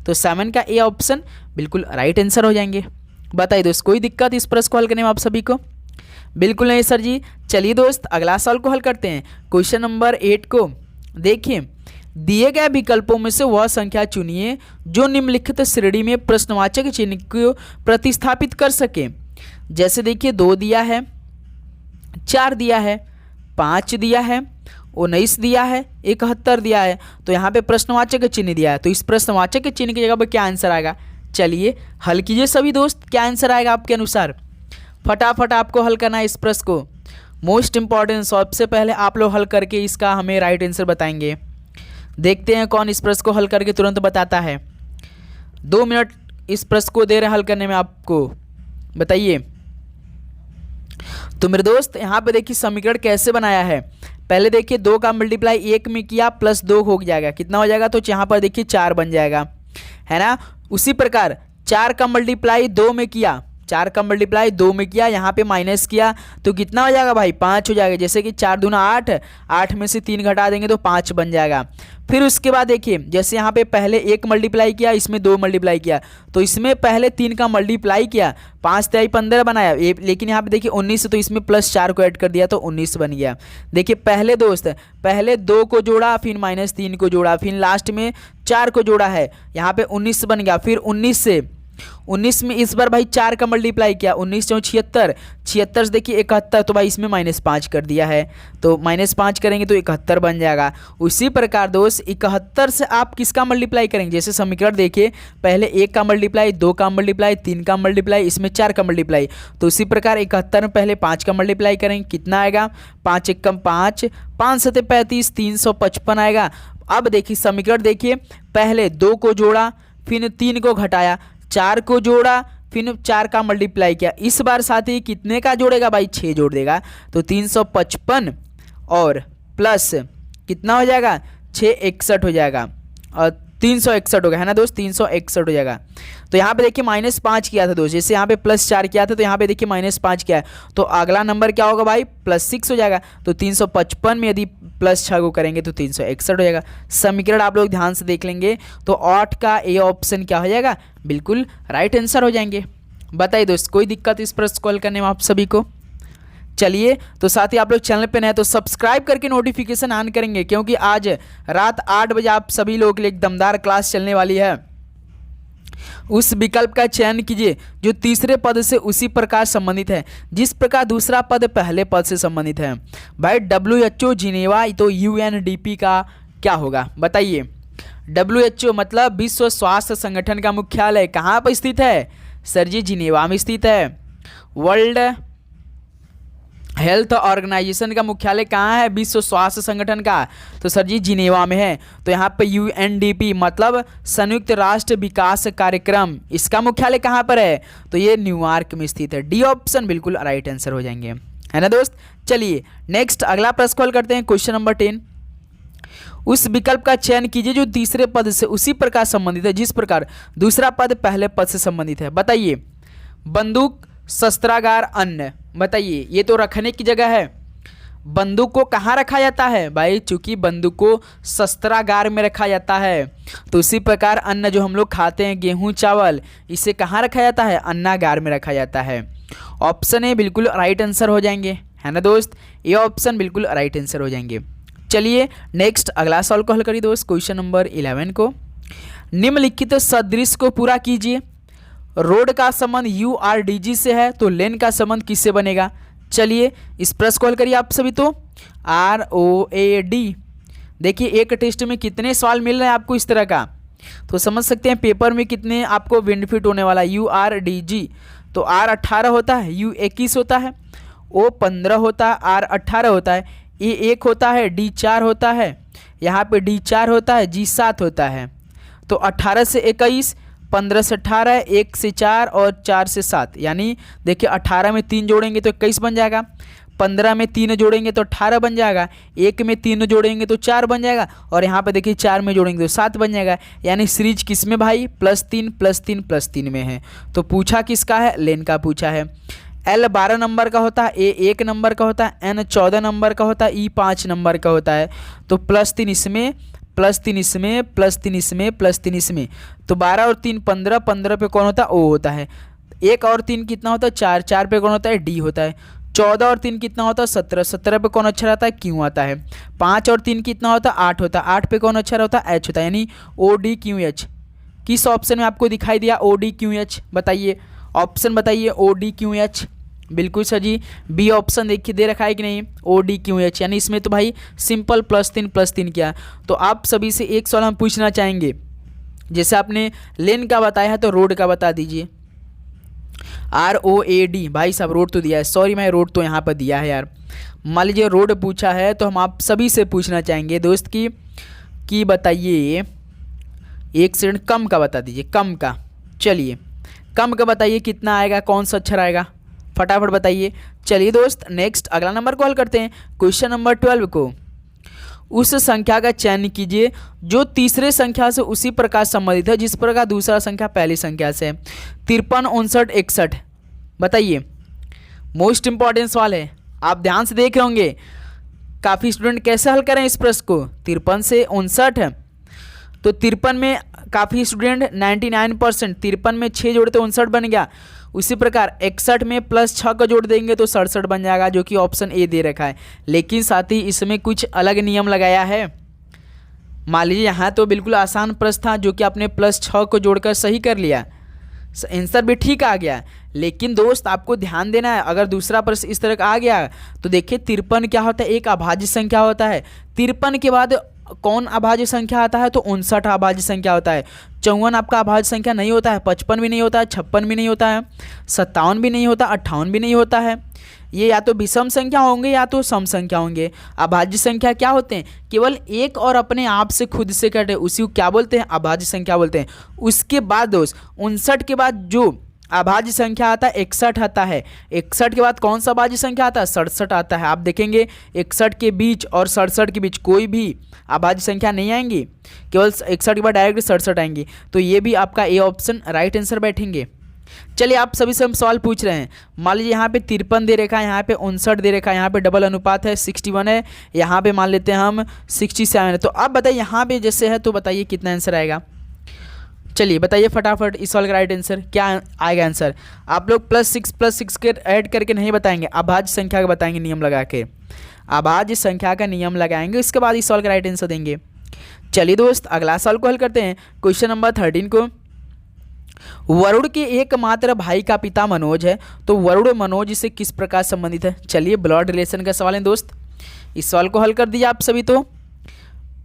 तो 7 का ए ऑप्शन बिल्कुल राइट आंसर हो जाएंगे। बताइए दोस्त, कोई दिक्कत इस प्रश्न को हल करने में आप सभी को? बिल्कुल नहीं सर जी। चलिए दोस्त अगला सवाल को हल करते हैं। क्वेश्चन नंबर 8 को देखिए। दिए गए विकल्पों में से वह संख्या चुनिए जो निम्नलिखित श्रेणी में प्रश्नवाचक चिन्ह को प्रतिस्थापित कर सके। जैसे देखिए 2 दिया है, 4 दिया है, 5 दिया है, 19 दिया है, 71 दिया है। तो यहाँ पे प्रश्नवाचक चिन्ह दिया है, तो इस प्रश्नवाचक चिन्ह की जगह पर क्या आंसर आएगा? चलिए हल कीजिए सभी दोस्त, क्या आंसर आएगा आपके अनुसार? फटाफट आपको हल करना है इस प्रश्न को। मोस्ट इंपॉर्टेंट, सबसे पहले आप लोग हल करके इसका हमें राइट आंसर बताएंगे। देखते हैं कौन इस प्रश्न को हल करके तुरंत बताता है। 2 मिनट इस प्रश्न को दे रहे हल करने में आपको, बताइए। तो मेरे दोस्त यहाँ पे देखिए समीकरण कैसे बनाया है। पहले देखिए 2 का मल्टीप्लाई 1 में किया, प्लस 2 हो जाएगा, कितना हो जाएगा? तो यहाँ पर देखिए 4 बन जाएगा, है ना। उसी प्रकार 4 का मल्टीप्लाई 2 में किया, 4 का मल्टीप्लाई 2 में किया, यहाँ पे माइनस किया तो कितना हो जाएगा भाई? 5 हो जाएगा। जैसे कि 4 दूना 8, 8 में से 3 घटा देंगे तो 5 बन जाएगा। फिर उसके बाद देखिए जैसे यहाँ पे पहले 1 मल्टीप्लाई किया, इसमें 2 मल्टीप्लाई किया, तो इसमें पहले 3 का मल्टीप्लाई किया, 5 3 15 बनाया, लेकिन यहाँ पे देखिए 19, तो इसमें प्लस 4 को ऐड कर दिया तो 19 बन गया। देखिए पहले दोस्त पहले 2 को जोड़ा, फिर -3 को जोड़ा, फिर लास्ट में 4 को जोड़ा है, यहाँ पे 19 बन गया। फिर 19 में इस बार भाई 4 का मल्टीप्लाई किया, 19 × 76, 76 से देखिए 71, तो भाई इसमें -5 कर दिया है, तो -5 करेंगे तो 71 बन जाएगा। उसी प्रकार दोस्त 71 से आप किसका मल्टीप्लाई करेंगे? जैसे समीकरण देखिए, पहले 1 का मल्टीप्लाई, 2 का मल्टीप्लाई, 3 का मल्टीप्लाई, इसमें 4 का मल्टीप्लाई, तो उसी प्रकार 71 में पहले 5 का मल्टीप्लाई करेंगे, कितना आएगा? 5 × 5, 5 × 7 35, 355 आएगा। अब देखिए समीकरण देखिए, पहले 2 को जोड़ा, फिर 3 को घटाया, 4 को जोड़ा, फिर 4 का मल्टीप्लाई किया, इस बार साथी कितने का जोड़ेगा भाई 6 जोड़ देगा, तो 355 और प्लस कितना हो जाएगा 6 61 हो जाएगा और 361 हो गया है ना दोस्त, 361 हो जाएगा। तो यहाँ पे देखिए -5 किया था दोस्त, जैसे यहाँ पे +4 किया था तो यहाँ पे देखिए -5 किया है, तो अगला नंबर क्या होगा भाई +6 हो जाएगा। तो 355 में यदि +6 को करेंगे तो 361 हो जाएगा। समीकरण आप लोग ध्यान से देख लेंगे तो 8 का ए ऑप्शन क्या हो जाएगा, बिल्कुल राइट आंसर हो जाएंगे। बताइए दोस्त कोई दिक्कत इस प्रश्न को हल करने में आप सभी को? चलिए तो साथ ही आप लोग चैनल पे नए तो सब्सक्राइब करके नोटिफिकेशन ऑन करेंगे, क्योंकि आज रात 8 बजे आप सभी लोगों के लिए एक दमदार क्लास चलने वाली है। उस विकल्प का चयन कीजिए जो तीसरे पद से उसी प्रकार संबंधित है जिस प्रकार दूसरा पद पहले पद से संबंधित है। भाई WHO जिनेवा तो UNDP का क्या होगा बताइए। WHO मतलब विश्व स्वास्थ्य संगठन का मुख्यालय कहाँ पर स्थित है सर जी, जिनेवा में स्थित है। वर्ल्ड हेल्थ ऑर्गेनाइजेशन का मुख्यालय कहाँ है विश्व स्वास्थ्य संगठन का, तो सर जी जिनेवा में है। तो यहाँ पे UNDP मतलब संयुक्त राष्ट्र विकास कार्यक्रम, इसका मुख्यालय कहाँ पर है, तो ये न्यूयॉर्क में स्थित है। डी ऑप्शन बिल्कुल राइट आंसर हो जाएंगे, है ना दोस्त। चलिए नेक्स्ट अगला प्रश्न करते हैं, क्वेश्चन नंबर 10। उस विकल्प का चयन कीजिए जो तीसरे पद से उसी प्रकार संबंधित है जिस प्रकार दूसरा पद पहले पद से संबंधित है। बताइए बंदूक, शस्त्रागार, अन्न। बताइए ये तो रखने की जगह है, बंदूक को कहाँ रखा जाता है भाई, चूंकि बंदूक को शस्त्रागार में रखा जाता है, तो उसी प्रकार अन्न जो हम लोग खाते हैं गेहूं चावल, इसे कहाँ रखा जाता है, अन्नागार में रखा जाता है। ऑप्शन ए बिल्कुल राइट आंसर हो जाएंगे, है ना दोस्त, ये ऑप्शन बिल्कुल राइट आंसर हो जाएंगे। चलिए नेक्स्ट अगला सवाल को हल करिए दोस्त, क्वेश्चन नंबर 11 को। निम्नलिखित सदृश को पूरा कीजिए। रोड का संबंध URDG से है तो लेन का संबंध किससे बनेगा। चलिए इस प्रश्न को हल करिए आप सभी। तो ROAD, देखिए एक टेस्ट में कितने सवाल मिल रहे हैं आपको इस तरह का, तो समझ सकते हैं पेपर में कितने आपको बेनिफिट होने वाला। URDG तो R 18 होता है, U 21 होता है, O 15 होता है, R 18 होता है, A 1 होता है, D 4 होता है, यहाँ पे D 4 होता है, G 7 होता है। तो 18 से 21, 15 से 18, 1 से 4 और 4 से 7, यानी देखिए 18 में 3 जोड़ेंगे तो 21 बन जाएगा, 15 में 3 जोड़ेंगे तो 18 बन जाएगा, 1 में 3 जोड़ेंगे तो 4 बन जाएगा, और यहाँ पे देखिए 4 में जोड़ेंगे तो 7 बन जाएगा। यानी सीरीज किस में भाई +3 +3 +3 में है। तो पूछा किसका है, लेन का पूछा है। L 12 नंबर का होता है, A 1 नंबर का होता है, N 14 नंबर का होता है, E 5 नंबर का होता है। तो +3 इसमें, +3 इसमें, +3 इसमें, +3 इसमें, तो 12 और 3 15, 15 पे कौन होता है, O होता है। 1 और 3 कितना होता है, 4, 4 पे कौन होता है, D होता है। 14 और 3 कितना होता है, 17, 17 पे कौन अक्षर आता है, Q आता है। 5 और 3 कितना होता है, 8 होता है, 8 पे कौन अक्षर होता है, H होता है, यानी ODQH। किस ऑप्शन में आपको दिखाई दिया ODQH, बताइए ऑप्शन बताइए। ODQH बिल्कुल सर जी, बी ऑप्शन देखिए दे रखा है कि नहीं, ODQH, यानी इसमें तो भाई सिंपल +3 +3 किया। तो आप सभी से एक सवाल हम पूछना चाहेंगे, जैसे आपने लेन का बताया है तो रोड का बता दीजिए। ROAD, भाई साहब रोड तो दिया है, सॉरी मैं रोड तो यहाँ पर दिया है यार। मान लीजिए रोड पूछा है तो हम आप सभी से पूछना चाहेंगे दोस्त कि बताइए, एक सेकंड, कम का बता दीजिए, कम का। चलिए कम का बताइए कितना आएगा, कौन सा अक्षर आएगा, फटाफट बताइए। चलिए दोस्त नेक्स्ट अगला नंबर को हल करते हैं, क्वेश्चन नंबर 12 को। उस संख्या का चयन कीजिए जो तीसरे संख्या से उसी प्रकार संबंधित है जिस प्रकार दूसरा संख्या पहली संख्या से है। 53, 59, 61। बताइए मोस्ट इंपॉर्टेंट सवाल है, आप ध्यान से देख रहे होंगे काफ़ी स्टूडेंट कैसे हल करें इस प्रश्न को। 53 से 59, तो 53 में काफ़ी स्टूडेंट 99%, 53 में 6 जोड़े तो 59 बन गया। उसी प्रकार 61 में +6 का जोड़ देंगे तो 67 बन जाएगा, जो कि ऑप्शन ए दे रखा है। लेकिन साथ ही इसमें कुछ अलग नियम लगाया है। मान लीजिए यहाँ तो बिल्कुल आसान प्रश्न था जो कि आपने +6 को जोड़कर सही कर लिया, आंसर भी ठीक आ गया। लेकिन दोस्त आपको ध्यान देना है, अगर दूसरा प्रश्न इस तरह का आ गया तो देखिए 53 क्या होता है, एक अभाज्य संख्या होता है। 53 के बाद कौन अभाज्य संख्या आता है, तो 59 अभाज्य संख्या होता है। 54 आपका अभाज्य संख्या नहीं होता है, 55 भी नहीं होता है, 56 भी नहीं होता है, 57 भी नहीं होता, 58 भी नहीं होता है। ये या तो विषम संख्या होंगे या तो सम संख्या होंगे। अभाज्य संख्या क्या होते हैं, केवल एक और अपने आप से खुद से कटे, उसी को क्या बोलते हैं, अभाज्य संख्या बोलते हैं। उसके बाद दोस्त 59 के बाद जो अभाज्य संख्या आता है 61 आता है। 61 के बाद कौन सा अभाज्य संख्या आता है? 67 आता है। आप देखेंगे 61 के बीच और 67 के बीच कोई भी अभाज्य संख्या नहीं आएंगी, केवल 61 के बाद डायरेक्ट 67 आएंगी। तो ये भी आपका ए ऑप्शन राइट आंसर बैठेंगे। चलिए आप सभी से हम सवाल पूछ रहे हैं। मान लीजिए यहाँ पे 53 दे रखा है, यहाँ पे 59 दे रखा है, यहाँ पे डबल अनुपात है 61 है, यहाँ पे मान लेते हैं हम 67 है। तो अब बताइए यहाँ पे जैसे है तो बताइए कितना आंसर आएगा। चलिए बताइए फटाफट इस सवाल का राइट आंसर क्या आएगा। आंसर आप लोग +6 के ऐड करके नहीं बताएंगे, अभाज्य संख्या का बताएंगे नियम लगा के। अभाज्य संख्या का नियम लगाएंगे, इसके बाद इस सवाल का राइट आंसर देंगे। चलिए दोस्त अगला सवाल को हल करते हैं। क्वेश्चन नंबर 13 को, वरुण के एकमात्र भाई का पिता मनोज है, तो वरुण मनोज से किस प्रकार संबंधित है? चलिए ब्लड रिलेशन का सवाल है दोस्त, इस सवाल को हल कर दीजिए आप सभी। तो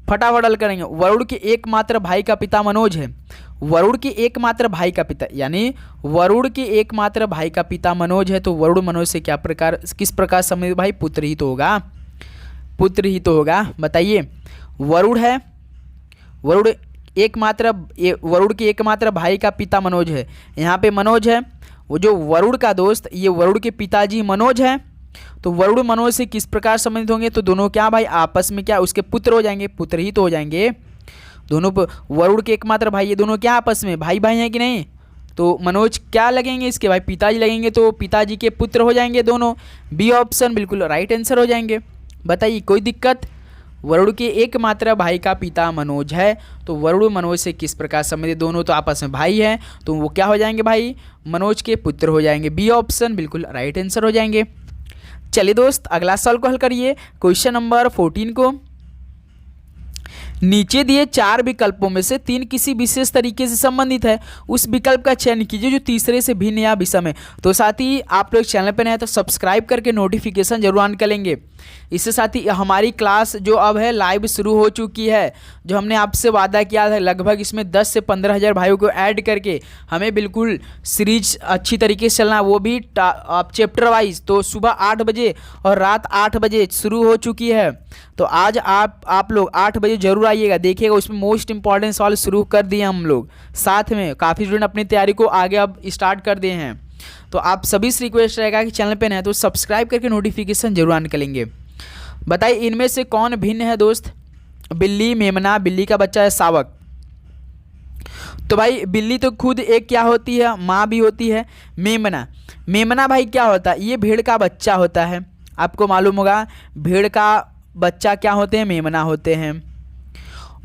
फटाफट हल करेंगे। वरुण के एकमात्र भाई का पिता मनोज है, वरुण के एकमात्र भाई का पिता यानी वरुण के एकमात्र भाई का पिता मनोज है, तो वरुण मनोज से क्या प्रकार किस प्रकार संबंधित? भाई पुत्र ही तो होगा, पुत्र ही तो होगा। बताइए वरुण है, वरुण के एकमात्र भाई का पिता मनोज है, यहाँ पे मनोज है, वो जो वरुण का दोस्त ये वरुण के पिताजी मनोज हैं, तो वरुण मनोज से किस प्रकार संबंधित होंगे? तो दोनों क्या भाई आपस में क्या उसके पुत्र हो जाएंगे, पुत्र ही तो हो जाएंगे दोनों। वरुण के एकमात्र भाई ये दोनों क्या आपस में भाई भाई हैं कि नहीं? तो मनोज क्या लगेंगे इसके? भाई पिताजी लगेंगे, तो पिताजी के पुत्र हो जाएंगे दोनों। बी ऑप्शन बिल्कुल राइट आंसर हो जाएंगे। बताइए कोई दिक्कत? वरुण के एकमात्र भाई का पिता मनोज है, तो वरुण मनोज से किस प्रकार संबंधित? दोनों तो आपस में भाई हैं, तो वो क्या हो जाएंगे भाई? मनोज के पुत्र हो जाएंगे। बी ऑप्शन बिल्कुल राइट आंसर हो जाएंगे। चलिए दोस्त अगला सवाल को हल करिए। क्वेश्चन नंबर 14 को, नीचे दिए 4 विकल्पों में से 3 किसी विशेष तरीके से संबंधित है, उस विकल्प का चयन कीजिए जो तीसरे से भिन्न या विषम है। तो साथ ही आप लोग चैनल पर नए हैं तो सब्सक्राइब करके नोटिफिकेशन जरूर ऑन करेंगे। इससे साथ ही हमारी क्लास जो अब है लाइव शुरू हो चुकी है, जो हमने आपसे वादा किया था, लगभग इसमें 10 से 15 हज़ार भाइयों को ऐड करके हमें बिल्कुल सीरीज अच्छी तरीके से चलना, वो भी आप चैप्टर वाइज। तो सुबह 8 बजे और रात 8 बजे शुरू हो चुकी है, तो आज आप लोग 8 बजे जरूर आइएगा, देखिएगा उसमें मोस्ट इंपॉर्टेंट सवाल शुरू कर दिए हम लोग। साथ में काफ़ी स्टूडेंट अपनी तैयारी को आगे अब स्टार्ट कर दिए हैं। तो आप सभी से रिक्वेस्ट रहेगा कि चैनल पे नए तो सब्सक्राइब करके नोटिफिकेशन जरूर ऑन करेंगे। बताइए इनमें से कौन भिन्न है दोस्त? बिल्ली, मेमना, बिल्ली का बच्चा है शावक। तो भाई बिल्ली तो खुद एक क्या होती है? माँ भी होती है। मेमना भाई क्या होता है? ये भेड़ का बच्चा होता है। आपको मालूम होगा भेड़ का बच्चा क्या होते हैं? मेमना होते हैं।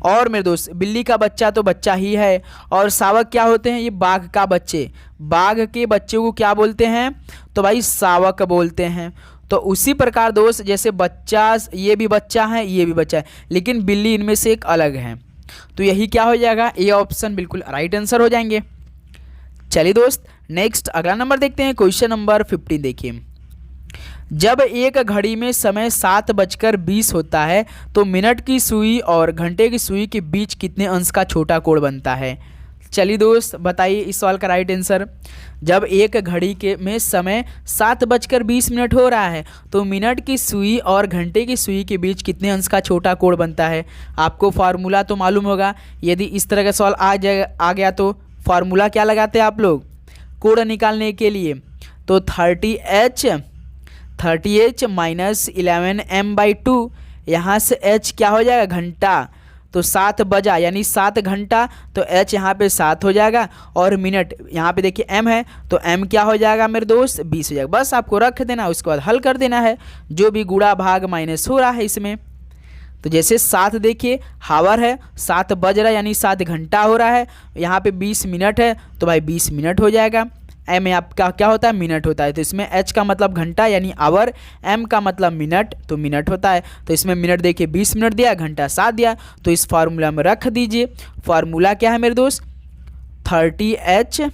और मेरे दोस्त बिल्ली का बच्चा तो बच्चा ही है। और शावक क्या होते हैं? ये बाघ का बच्चे, बाघ के बच्चे को क्या बोलते हैं? तो भाई शावक बोलते हैं। तो उसी प्रकार दोस्त जैसे बच्चा, ये भी बच्चा है, ये भी बच्चा है, लेकिन बिल्ली इनमें से एक अलग है। तो यही क्या हो जाएगा? ए ऑप्शन बिल्कुल राइट आंसर हो जाएंगे। चलिए दोस्त नेक्स्ट अगला नंबर देखते हैं। क्वेश्चन नंबर 15 देखिए, जब एक घड़ी में समय 7:20 होता है तो मिनट की सुई और घंटे की सुई के बीच कितने अंश का छोटा कोण बनता है? चलिए दोस्त बताइए इस सवाल का राइट आंसर। जब एक घड़ी में समय 7:20 हो रहा है तो मिनट की सुई और घंटे की सुई के बीच कितने अंश का छोटा कोण बनता है? आपको फार्मूला तो मालूम होगा, यदि इस तरह का सवाल आ गया तो फार्मूला क्या लगाते हैं आप लोग कोण निकालने के लिए? तो 30h माइनस 11m/2, यहाँ से h क्या हो जाएगा? घंटा। तो 7 बजा यानी 7 घंटा, तो h यहाँ पे 7 हो जाएगा, और मिनट यहाँ पे देखिए m है, तो m क्या हो जाएगा मेरे दोस्त? 20 हो जाएगा। बस आपको रख देना, उसके बाद हल कर देना है, जो भी गुणा भाग माइनस हो रहा है इसमें। तो जैसे 7 देखिए हावर है, 7 बज रहा है यानी 7 घंटा हो रहा है, यहाँ पे 20 मिनट है, तो भाई 20 मिनट हो जाएगा। एम आपका क्या होता है? मिनट होता है। तो इसमें एच का मतलब घंटा यानी आवर, एम का मतलब मिनट, तो मिनट होता है। तो इसमें मिनट देखिए 20 मिनट दिया, घंटा 7 दिया, तो इस फार्मूला में रख दीजिए। फार्मूला क्या है मेरे दोस्त? 30h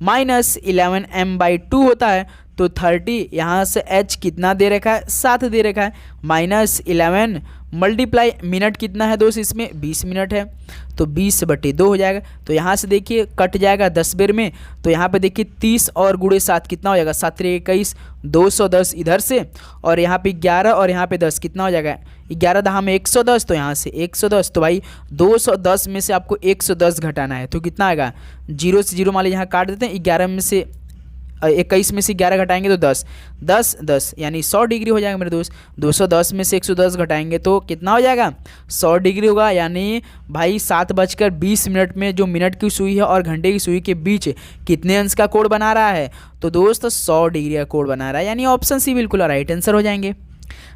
माइनस 11m/2 होता है, तो 30 यहाँ से h कितना दे रखा है, 7 दे रखा है, -11 मल्टीप्लाई मिनट कितना है दोस्त, इसमें 20 मिनट है, तो 20/2 हो जाएगा। तो यहाँ से देखिए कट जाएगा 10 बेर में, तो यहाँ पे देखिए 30 और गुणे 7 कितना हो जाएगा, 7 × 21 210 इधर से, और यहाँ पे 11 और यहाँ पे 10 कितना हो जाएगा, 11 दहा में 110, तो यहाँ से 110, तो भाई 210 में से आपको 110 घटाना है, तो कितना आएगा, 0 से 0 मान लीजिए यहाँ काट देते हैं, 11 में से 21 में से 11 घटाएंगे तो 10 10 10 यानी 100 डिग्री हो जाएगा मेरे दोस्त। 210 में से 110 घटाएंगे तो कितना हो जाएगा, 100 डिग्री होगा। यानी भाई 7:20 में जो मिनट की सुई है और घंटे की सुई के बीच कितने अंश का कोण बना रहा है, तो दोस्त 100 डिग्री का कोण बना रहा है, यानी ऑप्शन सी बिल्कुल राइट आंसर हो जाएंगे।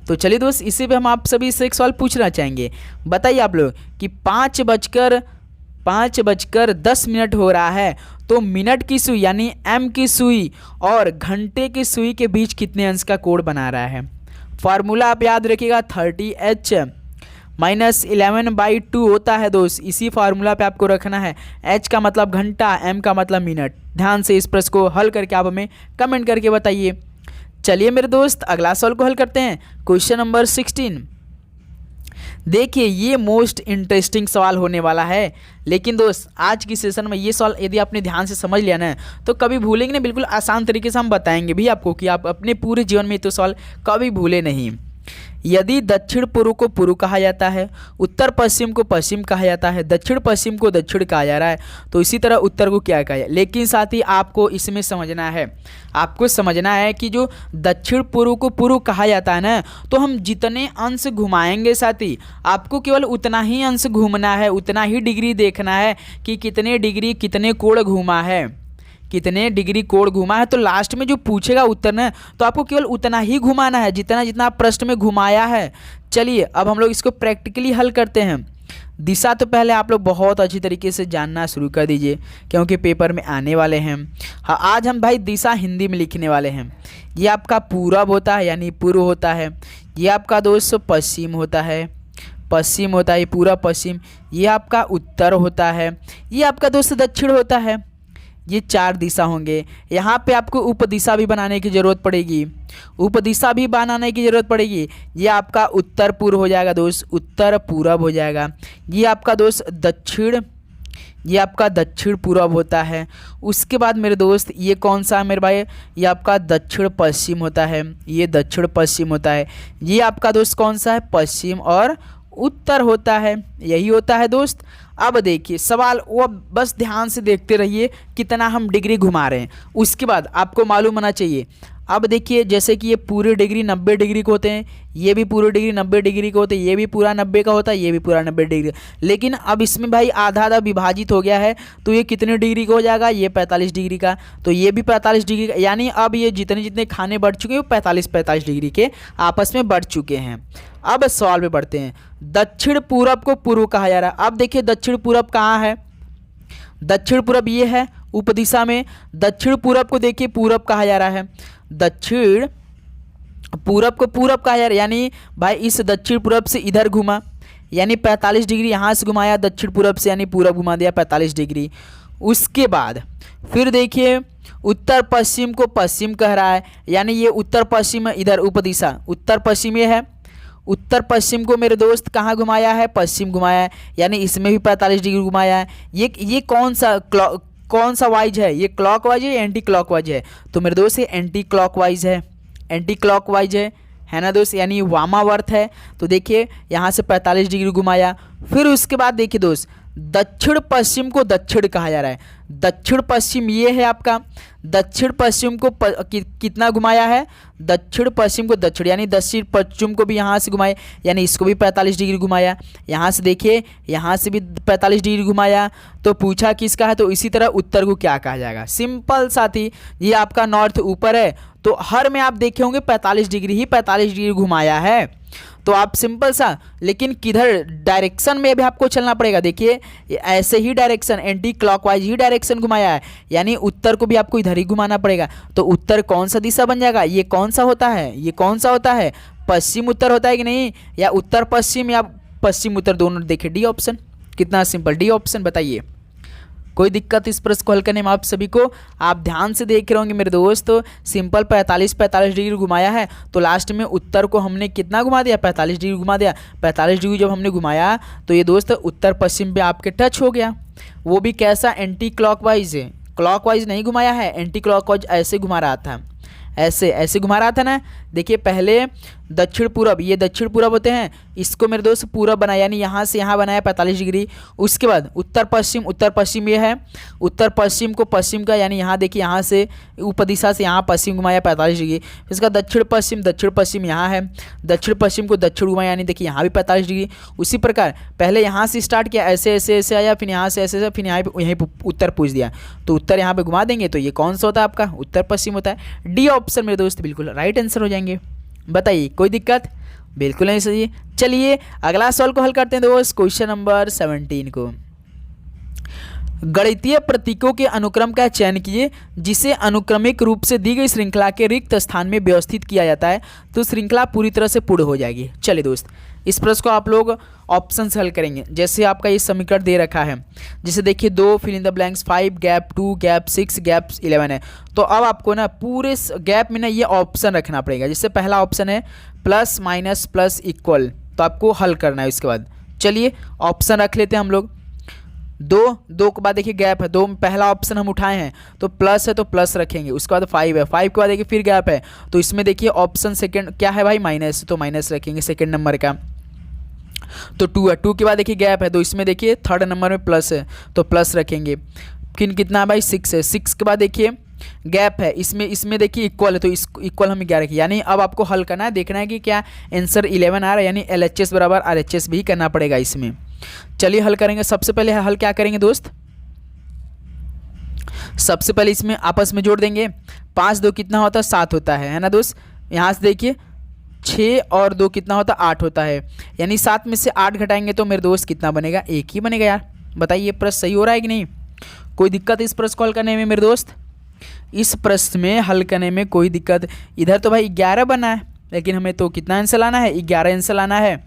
तो चलिए दोस्त, इसी पे हम आप सभी से एक सवाल पूछना चाहेंगे। बताइए आप लोग कि 5:10 हो रहा है, तो मिनट की सुई यानी एम की सुई और घंटे की सुई के बीच कितने अंश का कोण बना रहा है। फार्मूला आप याद रखिएगा, 30h -11/2 होता है दोस्त। इसी फार्मूला पे आपको रखना है। h का मतलब घंटा, m का मतलब मिनट। ध्यान से इस प्रश्न को हल करके आप हमें कमेंट करके बताइए। चलिए मेरे दोस्त, अगला सवाल को हल करते हैं। Question number 16। देखिए ये मोस्ट इंटरेस्टिंग सवाल होने वाला है, लेकिन दोस्त आज की सेशन में ये सवाल यदि आपने ध्यान से समझ लिया ना तो कभी भूलेंगे नहीं। बिल्कुल आसान तरीके से हम बताएंगे भी आपको कि आप अपने पूरे जीवन में तो सवाल कभी भूले नहीं। यदि दक्षिण पूर्व को पूर्व कहा जाता है, उत्तर पश्चिम को पश्चिम कहा जाता है, दक्षिण पश्चिम को दक्षिण कहा जा रहा है, तो इसी तरह उत्तर को क्या कहा जाए। लेकिन साथ ही आपको इसमें समझना है, आपको समझना है कि जो दक्षिण पूर्व को पूर्व कहा जाता है ना, तो हम जितने अंश घुमाएंगे साथी, आपको केवल उतना ही अंश घूमना है, उतना ही डिग्री देखना है कि कितने डिग्री कितने कोण घूमा है, कितने डिग्री कोण घुमा है। तो लास्ट में जो पूछेगा उत्तर ना, तो आपको केवल उतना ही घुमाना है जितना जितना आप प्रश्न में घुमाया है। चलिए अब हम लोग इसको प्रैक्टिकली हल करते हैं। दिशा तो पहले आप लोग बहुत अच्छी तरीके से जानना शुरू कर दीजिए, क्योंकि पेपर में आने वाले हैं। हाँ, आज हम भाई दिशा हिंदी में लिखने वाले हैं। ये आपका पूरब होता है यानी पूर्व होता है, ये आपका दोस्त पश्चिम होता है, पश्चिम होता है, ये पूरा पश्चिम, ये आपका उत्तर होता है, ये आपका दोस्त दक्षिण होता है। ये 4 दिशा होंगे। यहाँ पे आपको उपदिशा भी बनाने की ज़रूरत पड़ेगी, उपदिशा भी बनाने की ज़रूरत पड़ेगी। ये आपका उत्तर पूर्व हो जाएगा दोस्त, उत्तर पूरब हो जाएगा। ये आपका दोस्त दक्षिण, ये आपका दक्षिण पूरब होता है। उसके बाद मेरे दोस्त ये कौन सा है मेरे भाई, ये आपका दक्षिण पश्चिम होता है, ये दक्षिण पश्चिम होता है। ये आपका दोस्त कौन सा है, पश्चिम और उत्तर होता है। यही होता है दोस्त। अब देखिए सवाल वो बस ध्यान से देखते रहिए कितना हम डिग्री घुमा रहे हैं, उसके बाद आपको मालूम होना चाहिए। अब देखिए जैसे कि ये पूरे डिग्री 90 डिग्री के होते हैं, ये भी पूरे डिग्री 90 डिग्री के होते हैं, ये भी पूरा 90 का होता है, ये भी पूरा 90 डिग्री। लेकिन अब इसमें भाई आधा आधा विभाजित हो गया है, तो ये कितने डिग्री का हो जाएगा, ये 45 डिग्री का, तो ये भी 45 डिग्री का। यानी अब ये जितने जितने खाने बढ़ चुके हैं वो 45 डिग्री के आपस में बढ़ चुके हैं। अब सवाल पे बढ़ते हैं। दक्षिण पूरब को पूर्व कहा जा रहा है। अब देखिए दक्षिण पूरब कहाँ है, दक्षिण पूरब ये है उपदिशा में। दक्षिण पूरब को देखिए पूरब कहा जा रहा है, दक्षिण पूरब को पूरब कहा जा रहा है। यानी भाई इस दक्षिण पूरब से इधर घुमा, यानी 45 डिग्री यहाँ से घुमाया दक्षिण पूरब से, यानी पूरब घुमा दिया 45 डिग्री। उसके बाद फिर देखिए उत्तर पश्चिम को पश्चिम कह रहा है, यानी ये उत्तर पश्चिम इधर उपदिशा, उत्तर पश्चिम ये है। उत्तर पश्चिम को मेरे दोस्त कहाँ घुमाया है, पश्चिम घुमाया है, यानी इसमें भी 45 डिग्री घुमाया है। ये कौन सा वाइज है, ये क्लॉकवाइज है या एंटी क्लॉकवाइज है, तो मेरे दोस्त ये एंटी क्लॉकवाइज है, एंटी क्लॉकवाइज है ना दोस्त, यानी वामावर्त है। तो देखिए यहाँ से 45 डिग्री घुमाया। फिर उसके बाद देखिए दोस्त दक्षिण पश्चिम को दक्षिण कहा जा रहा है। दक्षिण पश्चिम ये है आपका, दक्षिण पश्चिम को कितना घुमाया है, दक्षिण पश्चिम को दक्षिण, यानी दक्षिण पश्चिम को भी यहाँ से घुमाया, यानी इसको भी 45 डिग्री घुमाया। यहाँ से देखिए यहाँ से भी 45 डिग्री घुमाया। तो पूछा किसका है, तो इसी तरह उत्तर को क्या कहा जाएगा। सिंपल साथी, ये आपका नॉर्थ ऊपर है, तो हर में आप देखे होंगे 45 डिग्री ही 45 डिग्री घुमाया है। तो आप सिंपल सा, लेकिन किधर डायरेक्शन में भी आपको चलना पड़ेगा। देखिए ऐसे ही डायरेक्शन, एंटी क्लॉकवाइज ही डायरेक्शन घुमाया है, यानी उत्तर को भी आपको इधर ही घुमाना पड़ेगा। तो उत्तर कौन सा दिशा बन जाएगा, ये कौन सा होता है, ये कौन सा होता है, पश्चिम उत्तर होता है कि नहीं, या उत्तर पश्चिम या पश्चिम उत्तर, दोनों देखिए डी ऑप्शन। कितना सिंपल, डी ऑप्शन बताइए। कोई दिक्कत इस प्रश्न को हल करने में आप सभी को? आप ध्यान से देख रहे होंगे मेरे दोस्तों, सिंपल 45 डिग्री घुमाया है तो लास्ट में उत्तर को हमने कितना घुमा दिया? 45 डिग्री घुमा दिया। 45 डिग्री जब हमने घुमाया तो ये दोस्त उत्तर पश्चिम पे आपके टच हो गया। वो भी कैसा? एंटी क्लॉकवाइज, क्लॉकवाइज नहीं घुमाया है, एंटी क्लॉकवाइज ऐसे घुमा रहा था, ऐसे ऐसे घुमा रहा था ना। देखिए पहले दक्षिण पूरब, ये दक्षिण पूरब होते हैं, इसको मेरे दोस्त पूरब बनाया, यानी यहाँ से यहाँ बनाया 45 डिग्री। उसके बाद उत्तर पश्चिम, उत्तर पश्चिम ये है, उत्तर पश्चिम को पश्चिम का, यानी यहाँ देखिए यहाँ से ऊपर दिशा से यहाँ पश्चिम घुमाया 45 डिग्री। इसका दक्षिण पश्चिम यहाँ है, दक्षिण पश्चिम को दक्षिण घुमाया, यानी देखिए यहाँ भी 45 डिग्री। उसी प्रकार पहले यहाँ से स्टार्ट किया, ऐसे ऐसे ऐसे आया, फिर यहाँ से ऐसे ऐसे, फिर यहीं पर उत्तर पूछ दिया, तो उत्तर यहाँ पर घुमा देंगे तो ये कौन सा होता है आपका? उत्तर पश्चिम होता है। डी ऑप्शन मेरे दोस्त बिल्कुल राइट आंसर हो जाएंगे। बताइए कोई दिक्कत? बिल्कुल नहीं सही। चलिए अगला सवाल को हल करते हैं दोस्त, क्वेश्चन नंबर 17 को। गणितीय प्रतीकों के अनुक्रम का चयन कीजिए जिसे अनुक्रमिक रूप से दी गई श्रृंखला के रिक्त स्थान में व्यवस्थित किया जाता है तो श्रृंखला पूरी तरह से पूर्ण हो जाएगी। चलिए दोस्त इस प्रश्न को आप लोग ऑप्शन से हल करेंगे। जैसे आपका ये समीकरण दे रखा है, जैसे देखिए 2 fill in the blanks 5 gap 2 gap 6 gap 11 है, तो अब आपको ना पूरे गैप में ना ये ऑप्शन रखना पड़ेगा। जैसे पहला ऑप्शन है प्लस माइनस प्लस इक्वल, तो आपको हल करना है। इसके बाद चलिए ऑप्शन रख लेते हैं हम लोग। दो के बाद देखिए गैप है, दो पहला ऑप्शन हम उठाए हैं तो प्लस है तो प्लस रखेंगे। उसके बाद 5 है, 5 के बाद देखिए फिर गैप है, तो इसमें देखिए ऑप्शन सेकंड क्या है भाई? माइनस, तो माइनस रखेंगे सेकंड नंबर का। तो 2 है, 2 के बाद देखिए गैप है, तो इसमें देखिए थर्ड नंबर में प्लस है तो प्लस रखेंगे। फिर कितना है भाई? 6 है, 6 के बाद देखिए गैप है, इसमें देखिए इक्वल है तो इस इक्वल हम 11 रखिए। यानी अब आपको हल करना है, देखना है कि क्या आंसर 11 आ रहा है, यानी LHS बराबर RHS भी करना पड़ेगा इसमें। चलिए हल करेंगे। सबसे पहले हल क्या करेंगे दोस्त? सबसे पहले इसमें आपस में जोड़ देंगे। 5 2 कितना होता है? 7 होता है ना दोस्त। यहाँ से देखिए 6 और 2 कितना होता है? 8 होता है, यानी 7 में से 8 घटाएंगे तो मेरे दोस्त कितना बनेगा? 1 ही बनेगा यार। बताइए प्रश्न सही हो रहा है कि नहीं? कोई दिक्कत इस प्रश्न को हल करने में मेरे दोस्त? इस प्रश्न में हल करने में कोई दिक्कत? इधर तो भाई 11 बना है, लेकिन हमें तो कितना आंसर लाना है? 11 आंसर लाना है।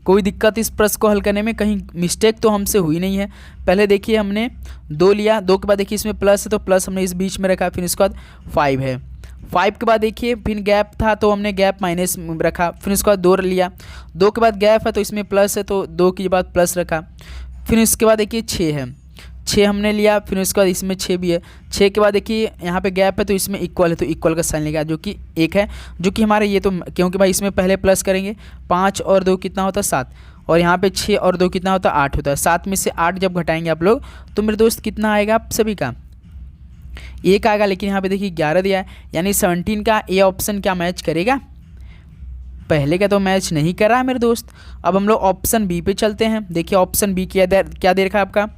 कोई दिक्कत इस प्रश्न को हल करने में? कहीं मिस्टेक तो हमसे हुई नहीं है? पहले देखिए हमने 2 लिया, 2 के बाद देखिए इसमें प्लस है तो प्लस हमने इस बीच में रखा, फिर इसके बाद 5 है, 5 के बाद देखिए फिर गैप था तो हमने गैप माइनस रखा, फिर उसके बाद 2 लिया, 2 के बाद गैप है तो इसमें प्लस है तो 2 के बाद प्लस रखा, फिर इसके बाद देखिए 6 है, 6 हमने लिया, फिर उसके बाद इसमें 6 भी है, 6 के बाद देखिए यहाँ पे गैप है तो इसमें इक्वल है तो इक्वल का साइन लेगा जो कि 1 है, जो कि हमारे ये तो क्योंकि भाई इसमें पहले प्लस करेंगे 5 और 2 कितना होता है 7, और यहाँ पे 6 और 2 कितना होता है 8 होता है। 7 में से 8 जब घटाएंगे आप लोग तो मेरे दोस्त कितना आएगा आप सभी का? 1 आएगा, लेकिन यहाँ पे देखिए 11 दिया है, यानी 17 का ए ऑप्शन क्या मैच करेगा? पहले का तो मैच नहीं कर रहा है मेरे दोस्त। अब हम लोग ऑप्शन बी पे चलते हैं। देखिए ऑप्शन बी क्या दे रखा है आपका?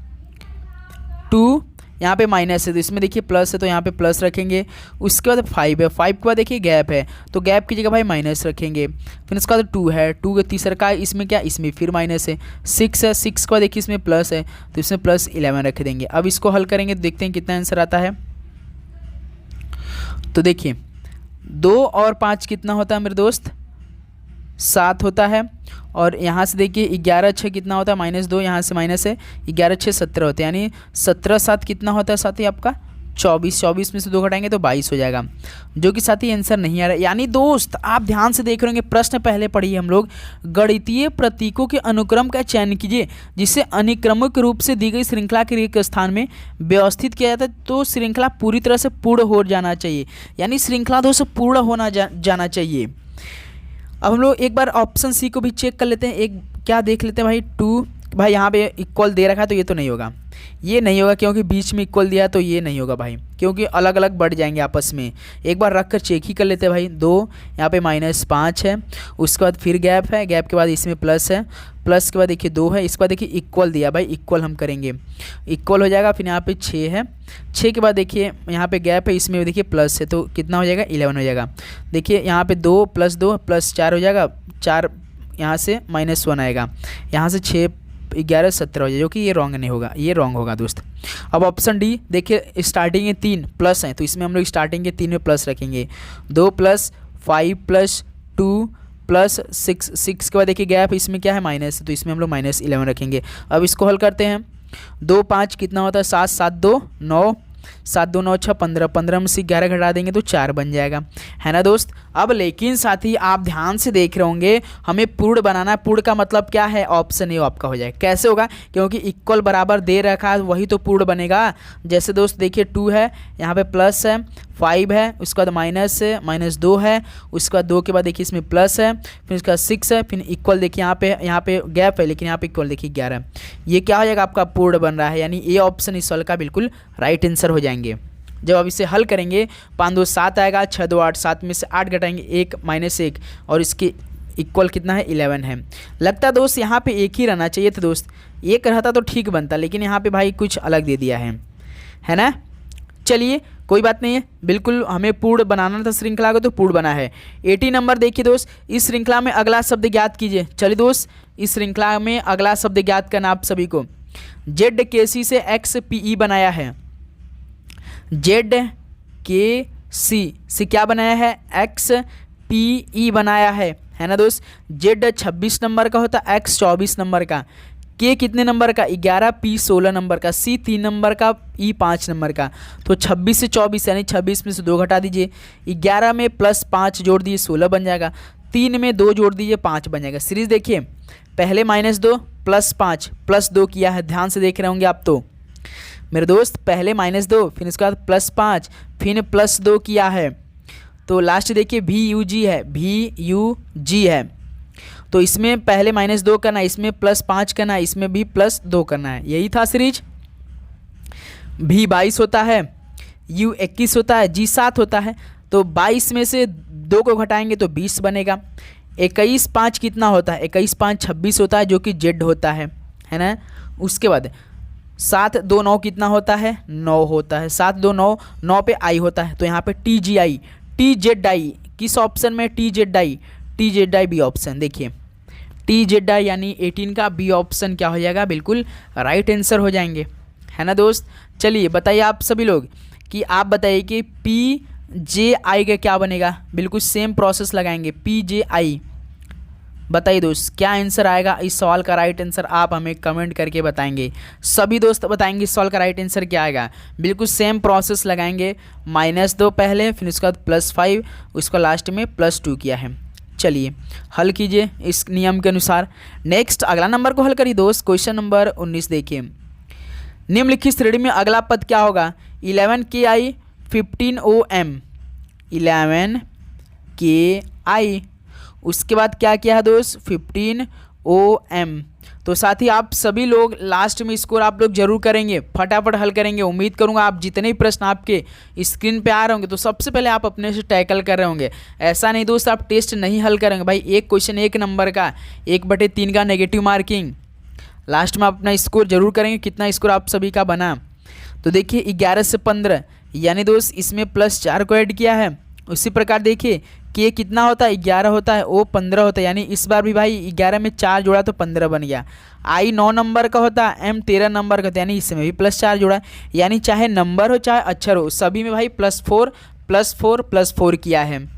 2, यहाँ पे माइनस है तो इसमें देखिए प्लस है तो यहाँ पे प्लस रखेंगे। उसके बाद 5 है, 5 के बाद देखिए गैप है तो गैप की जगह भाई माइनस रखेंगे। फिर उसके बाद 2 है, 2 के तीसरा का इसमें क्या? इसमें फिर माइनस है। 6 है, 6 के बाद देखिए इसमें प्लस है तो इसमें प्लस 11 रख देंगे। अब इसको हल करेंगे तो देखते हैं कितना आंसर आता है। तो देखिए 2 और 5 कितना होता है मेरे दोस्त? 7 होता है, और यहाँ से देखिए 11 6 कितना होता है? -2, यहाँ से माइनस है, 11 6 17 होते हैं, यानी 17 7 कितना होता है साथी आपका? 24, 24 में से 2 घटाएंगे तो 22 हो जाएगा, जो कि साथी आंसर नहीं आ रहा है। यानी दोस्त आप ध्यान से देख रहे होंगे, प्रश्न पहले पढ़िए हम लोग, गणितीय प्रतीकों के अनुक्रम का चयन कीजिए जिससे अनुक्रमिक रूप से दी गई श्रृंखला के एक स्थान में व्यवस्थित किया जाता है तो श्रृंखला पूरी तरह से पूर्ण हो जाना चाहिए, यानी श्रृंखला दोस्त पूर्ण होना जाना चाहिए। अब हम लोग एक बार ऑप्शन सी को भी चेक कर लेते हैं। एक क्या देख लेते हैं भाई? 2, भाई यहाँ पे इक्वल दे रखा है तो ये तो नहीं होगा, ये नहीं होगा क्योंकि बीच में इक्वल दिया है तो ये नहीं होगा भाई, क्योंकि अलग अलग बढ़ जाएंगे आपस में। एक बार रख कर चेक ही कर लेते हैं भाई। 2, यहाँ पे -5 है, उसके बाद फिर गैप है, गैप के बाद इसमें प्लस है, प्लस के बाद देखिए 2 है, इसके बाद देखिए इक्वल दिया भाई, इक्वल हम करेंगे, इक्वल हो जाएगा। फिर यहाँ पे 6 है, 6 के बाद देखिए यहाँ पे गैप है, इसमें देखिए प्लस है तो कितना हो जाएगा? 11 हो जाएगा। देखिए यहाँ पे 2 + 2 + 4 हो जाएगा, 4 यहाँ से -1 आएगा, यहाँ से 6 11 17 हो जाए, जो कि ये रॉन्ग नहीं होगा, ये रॉन्ग होगा दोस्त। अब ऑप्शन डी देखिए, स्टार्टिंग में 3 प्लस हैं तो इसमें हम लोग स्टार्टिंग के 3 में प्लस रखेंगे। 2 + 5 + 2 + 6, 6 के बाद देखिए गैप, इसमें क्या है? माइनस, तो इसमें हम लोग -11 रखेंगे। अब इसको हल करते हैं 2 5 कितना होता है 7, 7 2 9, 7 2 9 6 15, 15 में से 11 घटा देंगे तो 4 बन जाएगा, है ना दोस्त। अब लेकिन साथी आप ध्यान से देख रहे होंगे, हमें पूर्ण बनाना है। पूर्ण का मतलब क्या है, ऑप्शन ए आपका हो जाएगा। कैसे होगा, क्योंकि इक्वल बराबर दे रखा है वही तो पूर्ण बनेगा। जैसे दोस्त देखिए 2 है, यहाँ पे प्लस है, 5 है, उसके बाद माइनस है, -2 है, उसके बाद 2 के बाद देखिए इसमें प्लस है, फिर उसका 6 है, फिर इक्वल देखिए यहाँ पे गैप है, लेकिन यहाँ पे इक्वल देखिए 11। ये क्या हो जाएगा, आपका पूर्ण बन रहा है, यानी ए ऑप्शन इस सवाल का बिल्कुल राइट आंसर हो जाएंगे। जब आप इसे हल करेंगे 5 2 7 आएगा, 6 2 8, 7 में से 8 घटाएंगे 1 -1, और इसके इक्वल कितना है 11 है। लगता है दोस्त यहाँ पे एक ही रहना चाहिए था दोस्त, एक रहता तो ठीक बनता, लेकिन यहाँ पे भाई कुछ अलग दे दिया है ना। चलिए कोई बात नहीं है, बिल्कुल हमें पूर्ण बनाना था श्रृंखला को, तो पूर्ण बना है। 80 नंबर देखिए दोस्त, इस श्रृंखला में अगला शब्द ज्ञात कीजिए। चलिए दोस्त, इस श्रृंखला में अगला शब्द ज्ञात करना आप सभी को। जेड के सी से एक्स पी ई बनाया है, जेड के सी से क्या बनाया है, एक्स पी ई बनाया है ना दोस्त। जेड 26 नंबर का होता है, एक्स 24 नंबर का, के कितने नंबर का 11, पी 16 नंबर का, सी 3 नंबर का, ई 5 नंबर का। तो 26 से 24 यानी 26 में से 2 घटा दीजिए, 11 में +5 जोड़ दीजिए 16 बन जाएगा, 3 में 2 जोड़ दीजिए 5 बन जाएगा। सीरीज देखिए, पहले -2 +5 +2 किया है, ध्यान से देख रहे होंगे आप तो मेरे दोस्त। पहले -2 फिर इसके बाद +5 फिर +2 किया है, तो लास्ट देखिए VUG है, VUG है। तो इसमें पहले -2 करना, इसमें +5 करना, इसमें भी +2 करना है, यही था सीरीज। V 22 होता है, U 21 होता है, G 7 होता है। तो 22 में से 2 को घटाएंगे तो 20 बनेगा। 21 5 कितना होता है, 21 5 26 होता है, जो कि Z होता है ना। उसके बाद 7 2 9 कितना होता है, 9 होता है। 7 2 9, 9 पे I होता है, तो यहाँ पे TGI TZI किस ऑप्शन में, TZI बी ऑप्शन। देखिए TZI यानी 18 का बी ऑप्शन क्या हो जाएगा, बिल्कुल राइट आंसर हो जाएंगे, है ना दोस्त। चलिए बताइए आप सभी लोग कि आप बताइए कि PJI का क्या बनेगा, बिल्कुल सेम प्रोसेस लगाएंगे। PJI बताइए दोस्त क्या आंसर आएगा इस सवाल का राइट आंसर, आप हमें कमेंट करके बताएंगे। सभी दोस्त बताएंगे इस सवाल का राइट आंसर क्या आएगा। बिल्कुल सेम प्रोसेस लगाएंगे, -2 पहले, फिर उसके बाद +5, उसको लास्ट में +2 किया है। चलिए हल कीजिए इस नियम के अनुसार। नेक्स्ट अगला नंबर को हल करिए दोस्त। क्वेश्चन नंबर 19 देखिए, निम्नलिखित श्रेणी में अगला पद क्या होगा, 11 KI 15 OM, 11 KI, उसके बाद क्या किया है दोस्त 15 OM। तो साथ ही आप सभी लोग लास्ट में स्कोर आप लोग जरूर करेंगे, फटाफट हल करेंगे। उम्मीद करूंगा आप जितने भी प्रश्न आपके स्क्रीन पे आ रहे होंगे तो सबसे पहले आप अपने से टैकल कर रहे होंगे। ऐसा नहीं दोस्त आप टेस्ट नहीं हल करेंगे भाई, एक क्वेश्चन 1 नंबर का, 1/3 का नेगेटिव मार्किंग, लास्ट में आप अपना स्कोर जरूर करेंगे। कितना स्कोर आप सभी का बना, तो देखिए 11 से 15 यानी दोस्त इसमें +4 को ऐड किया है। उसी प्रकार देखिए के कितना होता है 11 होता है, ओ 15 होता है, यानी इस बार भी भाई 11 में 4 जोड़ा तो 15 बन गया। आई 9 नंबर का होता है, एम 13 नंबर का होता है, यानी इसमें भी +4 जोड़ा, यानी चाहे नंबर हो चाहे अक्षर हो सभी में भाई +4 किया है।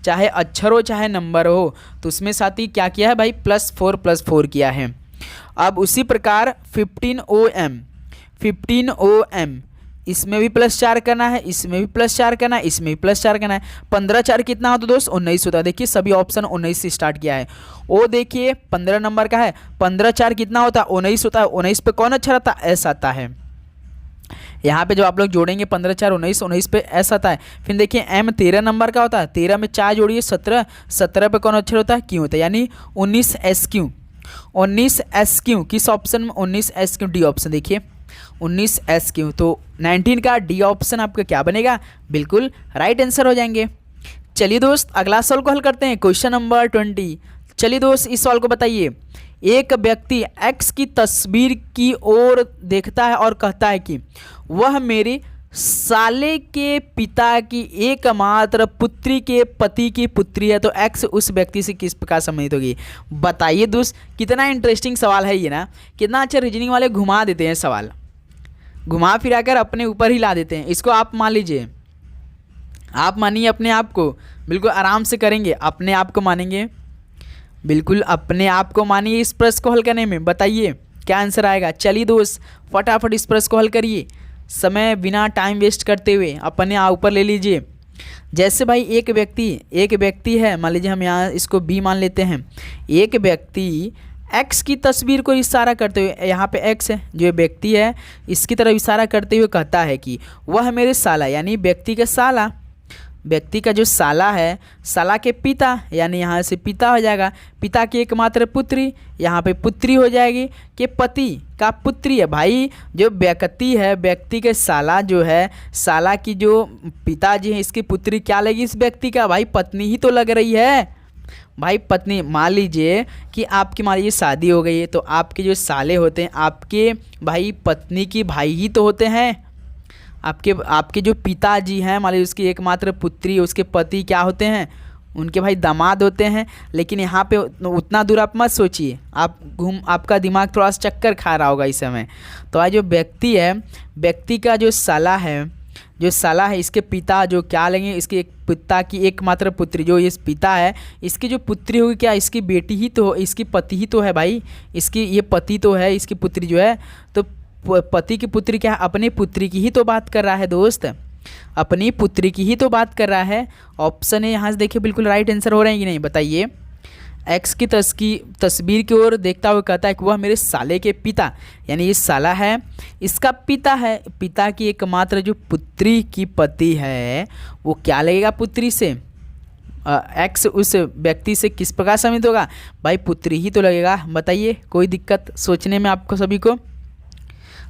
चाहे अक्षर हो चाहे नंबर हो, तो उसमें साथ ही क्या किया है भाई +4 किया है। अब उसी प्रकार 15 OM इसमें भी +4 करना है, इसमें भी +4 करना है, इसमें भी +4 करना है। 15 4 कितना होता है दोस्त 19 होता है। देखिए सभी ऑप्शन 19 से स्टार्ट किया है। ओ देखिए 15 नंबर का है, 15 4 कितना होता है 19 होता है। 19 पे कौन अक्षर आता है, एस आता है। यहाँ पे जो आप लोग जोड़ेंगे 15 4 19, 19 पे एस आता है। फिर देखिए एम 13 नंबर का होता है, 13 में 4 जोड़िए 17, 17 पे कौन अक्षर होता है, क्यों होता है, यानी 19 SQ किस ऑप्शन में 19 SQ डी ऑप्शन। देखिए 19 SQ, तो 19 का डी ऑप्शन आपका क्या बनेगा, बिल्कुल राइट आंसर हो जाएंगे। चलिए दोस्त अगला सवाल को हल करते हैं, क्वेश्चन नंबर 20। चलिए दोस्त इस सवाल को बताइए, एक व्यक्ति एक्स की तस्वीर की ओर देखता है और कहता है कि वह मेरे साले के पिता की एकमात्र पुत्री के पति की पुत्री है, तो एक्स उस व्यक्ति से किस प्रकार संबंधित होगी। बताइए दोस्त कितना इंटरेस्टिंग सवाल है ये ना, कितना अच्छा रीजनिंग वाले घुमा देते हैं सवाल, घुमा फिरा कर अपने ऊपर ही ला देते हैं। इसको आप मान लीजिए, आप मानिए अपने आप को, बिल्कुल आराम से करेंगे, अपने आप को मानेंगे, बिल्कुल अपने आप को मानिए इस प्रश्न को हल करने में। बताइए क्या आंसर आएगा? चलिए दोस्त फटाफट इस प्रश्न को हल करिए, समय बिना टाइम वेस्ट करते हुए अपने ऊपर ले लीजिए। जैसे भाई एक व्यक्ति है, मान लीजिए हम यहाँ इसको बी मान लेते हैं। एक व्यक्ति एक्स की तस्वीर को इशारा करते हुए, यहाँ पे एक्स है जो व्यक्ति है, इसकी तरफ इशारा करते हुए कहता है कि वह मेरे साला, यानी व्यक्ति का साला, व्यक्ति का जो साला है, साला के पिता, यानी यहाँ से पिता हो जाएगा, पिता की एकमात्र पुत्री, यहाँ पे पुत्री हो जाएगी, के पति का पुत्री है। भाई जो व्यक्ति है, व्यक्ति के साला जो है, साला की जो पिताजी है, इसकी पुत्री क्या लगी इस व्यक्ति का? भाई पत्नी ही तो लग रही है। भाई पत्नी, मान लीजिए कि आपकी मान लीजिए शादी हो गई है, तो आपके जो साले होते हैं आपके भाई पत्नी की भाई ही तो होते हैं। आपके जो पिताजी हैं, मान लीजिए उसकी एकमात्र पुत्री, उसके पति क्या होते हैं? उनके भाई दामाद होते हैं। लेकिन यहाँ पे उतना दूर आप मत सोचिए, आपका दिमाग थोड़ा सा चक्कर खा रहा होगा इस समय। तो आज जो व्यक्ति है, व्यक्ति का जो साला है, इसके पिता जो क्या लेंगे, इसके एक पिता की एकमात्र पुत्री, जो इस पिता है, इसकी जो पुत्री होगी क्या? इसकी बेटी ही तो, इसकी पति ही तो है भाई, इसकी ये पति तो है, इसकी पुत्री जो है। तो पति की पुत्री क्या है? अपनी पुत्री की ही तो बात कर रहा है दोस्त, अपनी पुत्री की ही तो बात कर रहा है। ऑप्शन है यहाँ से देखिए बिल्कुल राइट आंसर हो रहे हैं कि नहीं बताइए। एक्स की तस्वीर की ओर देखता हुआ कहता है कि वह मेरे साले के पिता, यानी ये साला है, इसका पिता है, पिता की एकमात्र जो पुत्री की पति है वो क्या लगेगा पुत्री से? एक्स उस व्यक्ति से किस प्रकार समित होगा? भाई पुत्री ही तो लगेगा। बताइए कोई दिक्कत सोचने में आपको सभी को?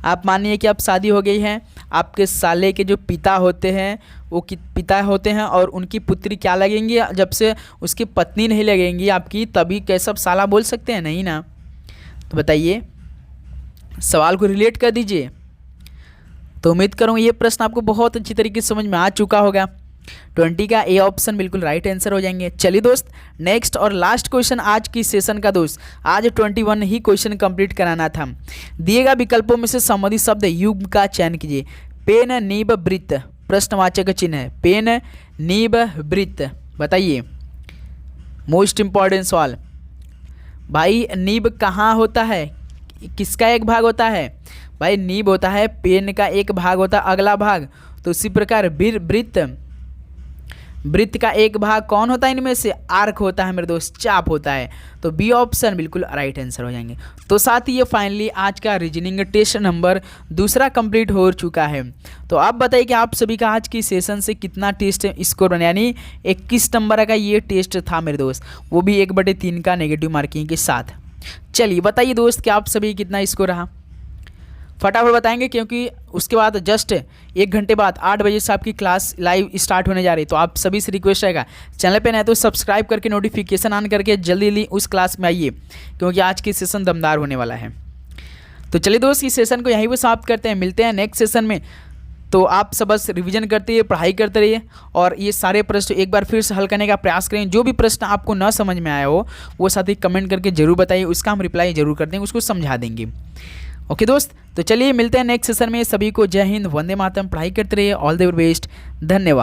आप मानिए कि आप शादी हो गई है, आपके साले के जो पिता होते हैं वो पिता होते हैं और उनकी पुत्री क्या लगेंगी? जब से उसकी पत्नी नहीं लगेंगी आपकी, तभी कैसे आप साला बोल सकते हैं? नहीं ना। तो बताइए, सवाल को रिलेट कर दीजिए। तो उम्मीद करूँ ये प्रश्न आपको बहुत अच्छी तरीके से समझ में आ चुका होगा। 20 का ए ऑप्शन बिल्कुल राइट आंसर हो जाएंगे। चलिए दोस्त नेक्स्ट और लास्ट क्वेश्चन आज की सेशन का दोस्त, आज 21 ही क्वेश्चन कंप्लीट कराना था। दिए गए विकल्पों में से संबंधित शब्द युग्म का चयन कीजिए। पेन, नीब, वृत्त, प्रश्नवाचक चिन्ह है, पेन, नीब, वृत्त। बताइए मोस्ट इंपॉर्टेंट सवाल। भाई नीब कहाँ होता है, किसका एक भाग होता है? भाई नीब होता है पेन का एक भाग होता है अगला भाग। तो उसी प्रकार वृत्त का एक भाग कौन होता है इनमें से? आर्क होता है मेरे दोस्त, चाप होता है। तो बी ऑप्शन बिल्कुल राइट आंसर हो जाएंगे। तो साथ ही ये फाइनली आज का रीजनिंग टेस्ट नंबर 2 कंप्लीट हो चुका है। तो आप बताइए कि आप सभी का आज की सेशन से कितना टेस्ट स्कोर बना, यानी 21 नंबर का ये टेस्ट था मेरे दोस्त, वो भी 1/3 का नेगेटिव मार्किंग के साथ। चलिए बताइए दोस्त कि आप सभी कितना स्कोर रहा, फटाफट बताएंगे, क्योंकि उसके बाद जस्ट 1 घंटे बाद 8 बजे से आपकी क्लास लाइव स्टार्ट होने जा रही है। तो आप सभी से रिक्वेस्ट रहेगा, चैनल पे नए तो सब्सक्राइब करके नोटिफिकेशन ऑन करके जल्दी उस क्लास में आइए, क्योंकि आज की सेशन दमदार होने वाला है। तो चलिए दोस्त इस सेशन को यहीं पर समाप्त करते हैं, मिलते हैं नेक्स्ट सेशन में। तो आप सब बस रिवीजन करते रहिए, पढ़ाई करते रहिए और ये सारे प्रश्न एक बार फिर से हल करने का प्रयास करें। जो भी प्रश्न आपको न समझ में आया हो वो साथ ही कमेंट करके जरूर बताइए, उसका हम रिप्लाई जरूर कर देंगे, उसको समझा देंगे। ओके दोस्त, तो चलिए मिलते हैं नेक्स्ट सेशन में। सभी को जय हिंद, वंदे मातरम, पढ़ाई करते रहिए, ऑल द बेस्ट, धन्यवाद।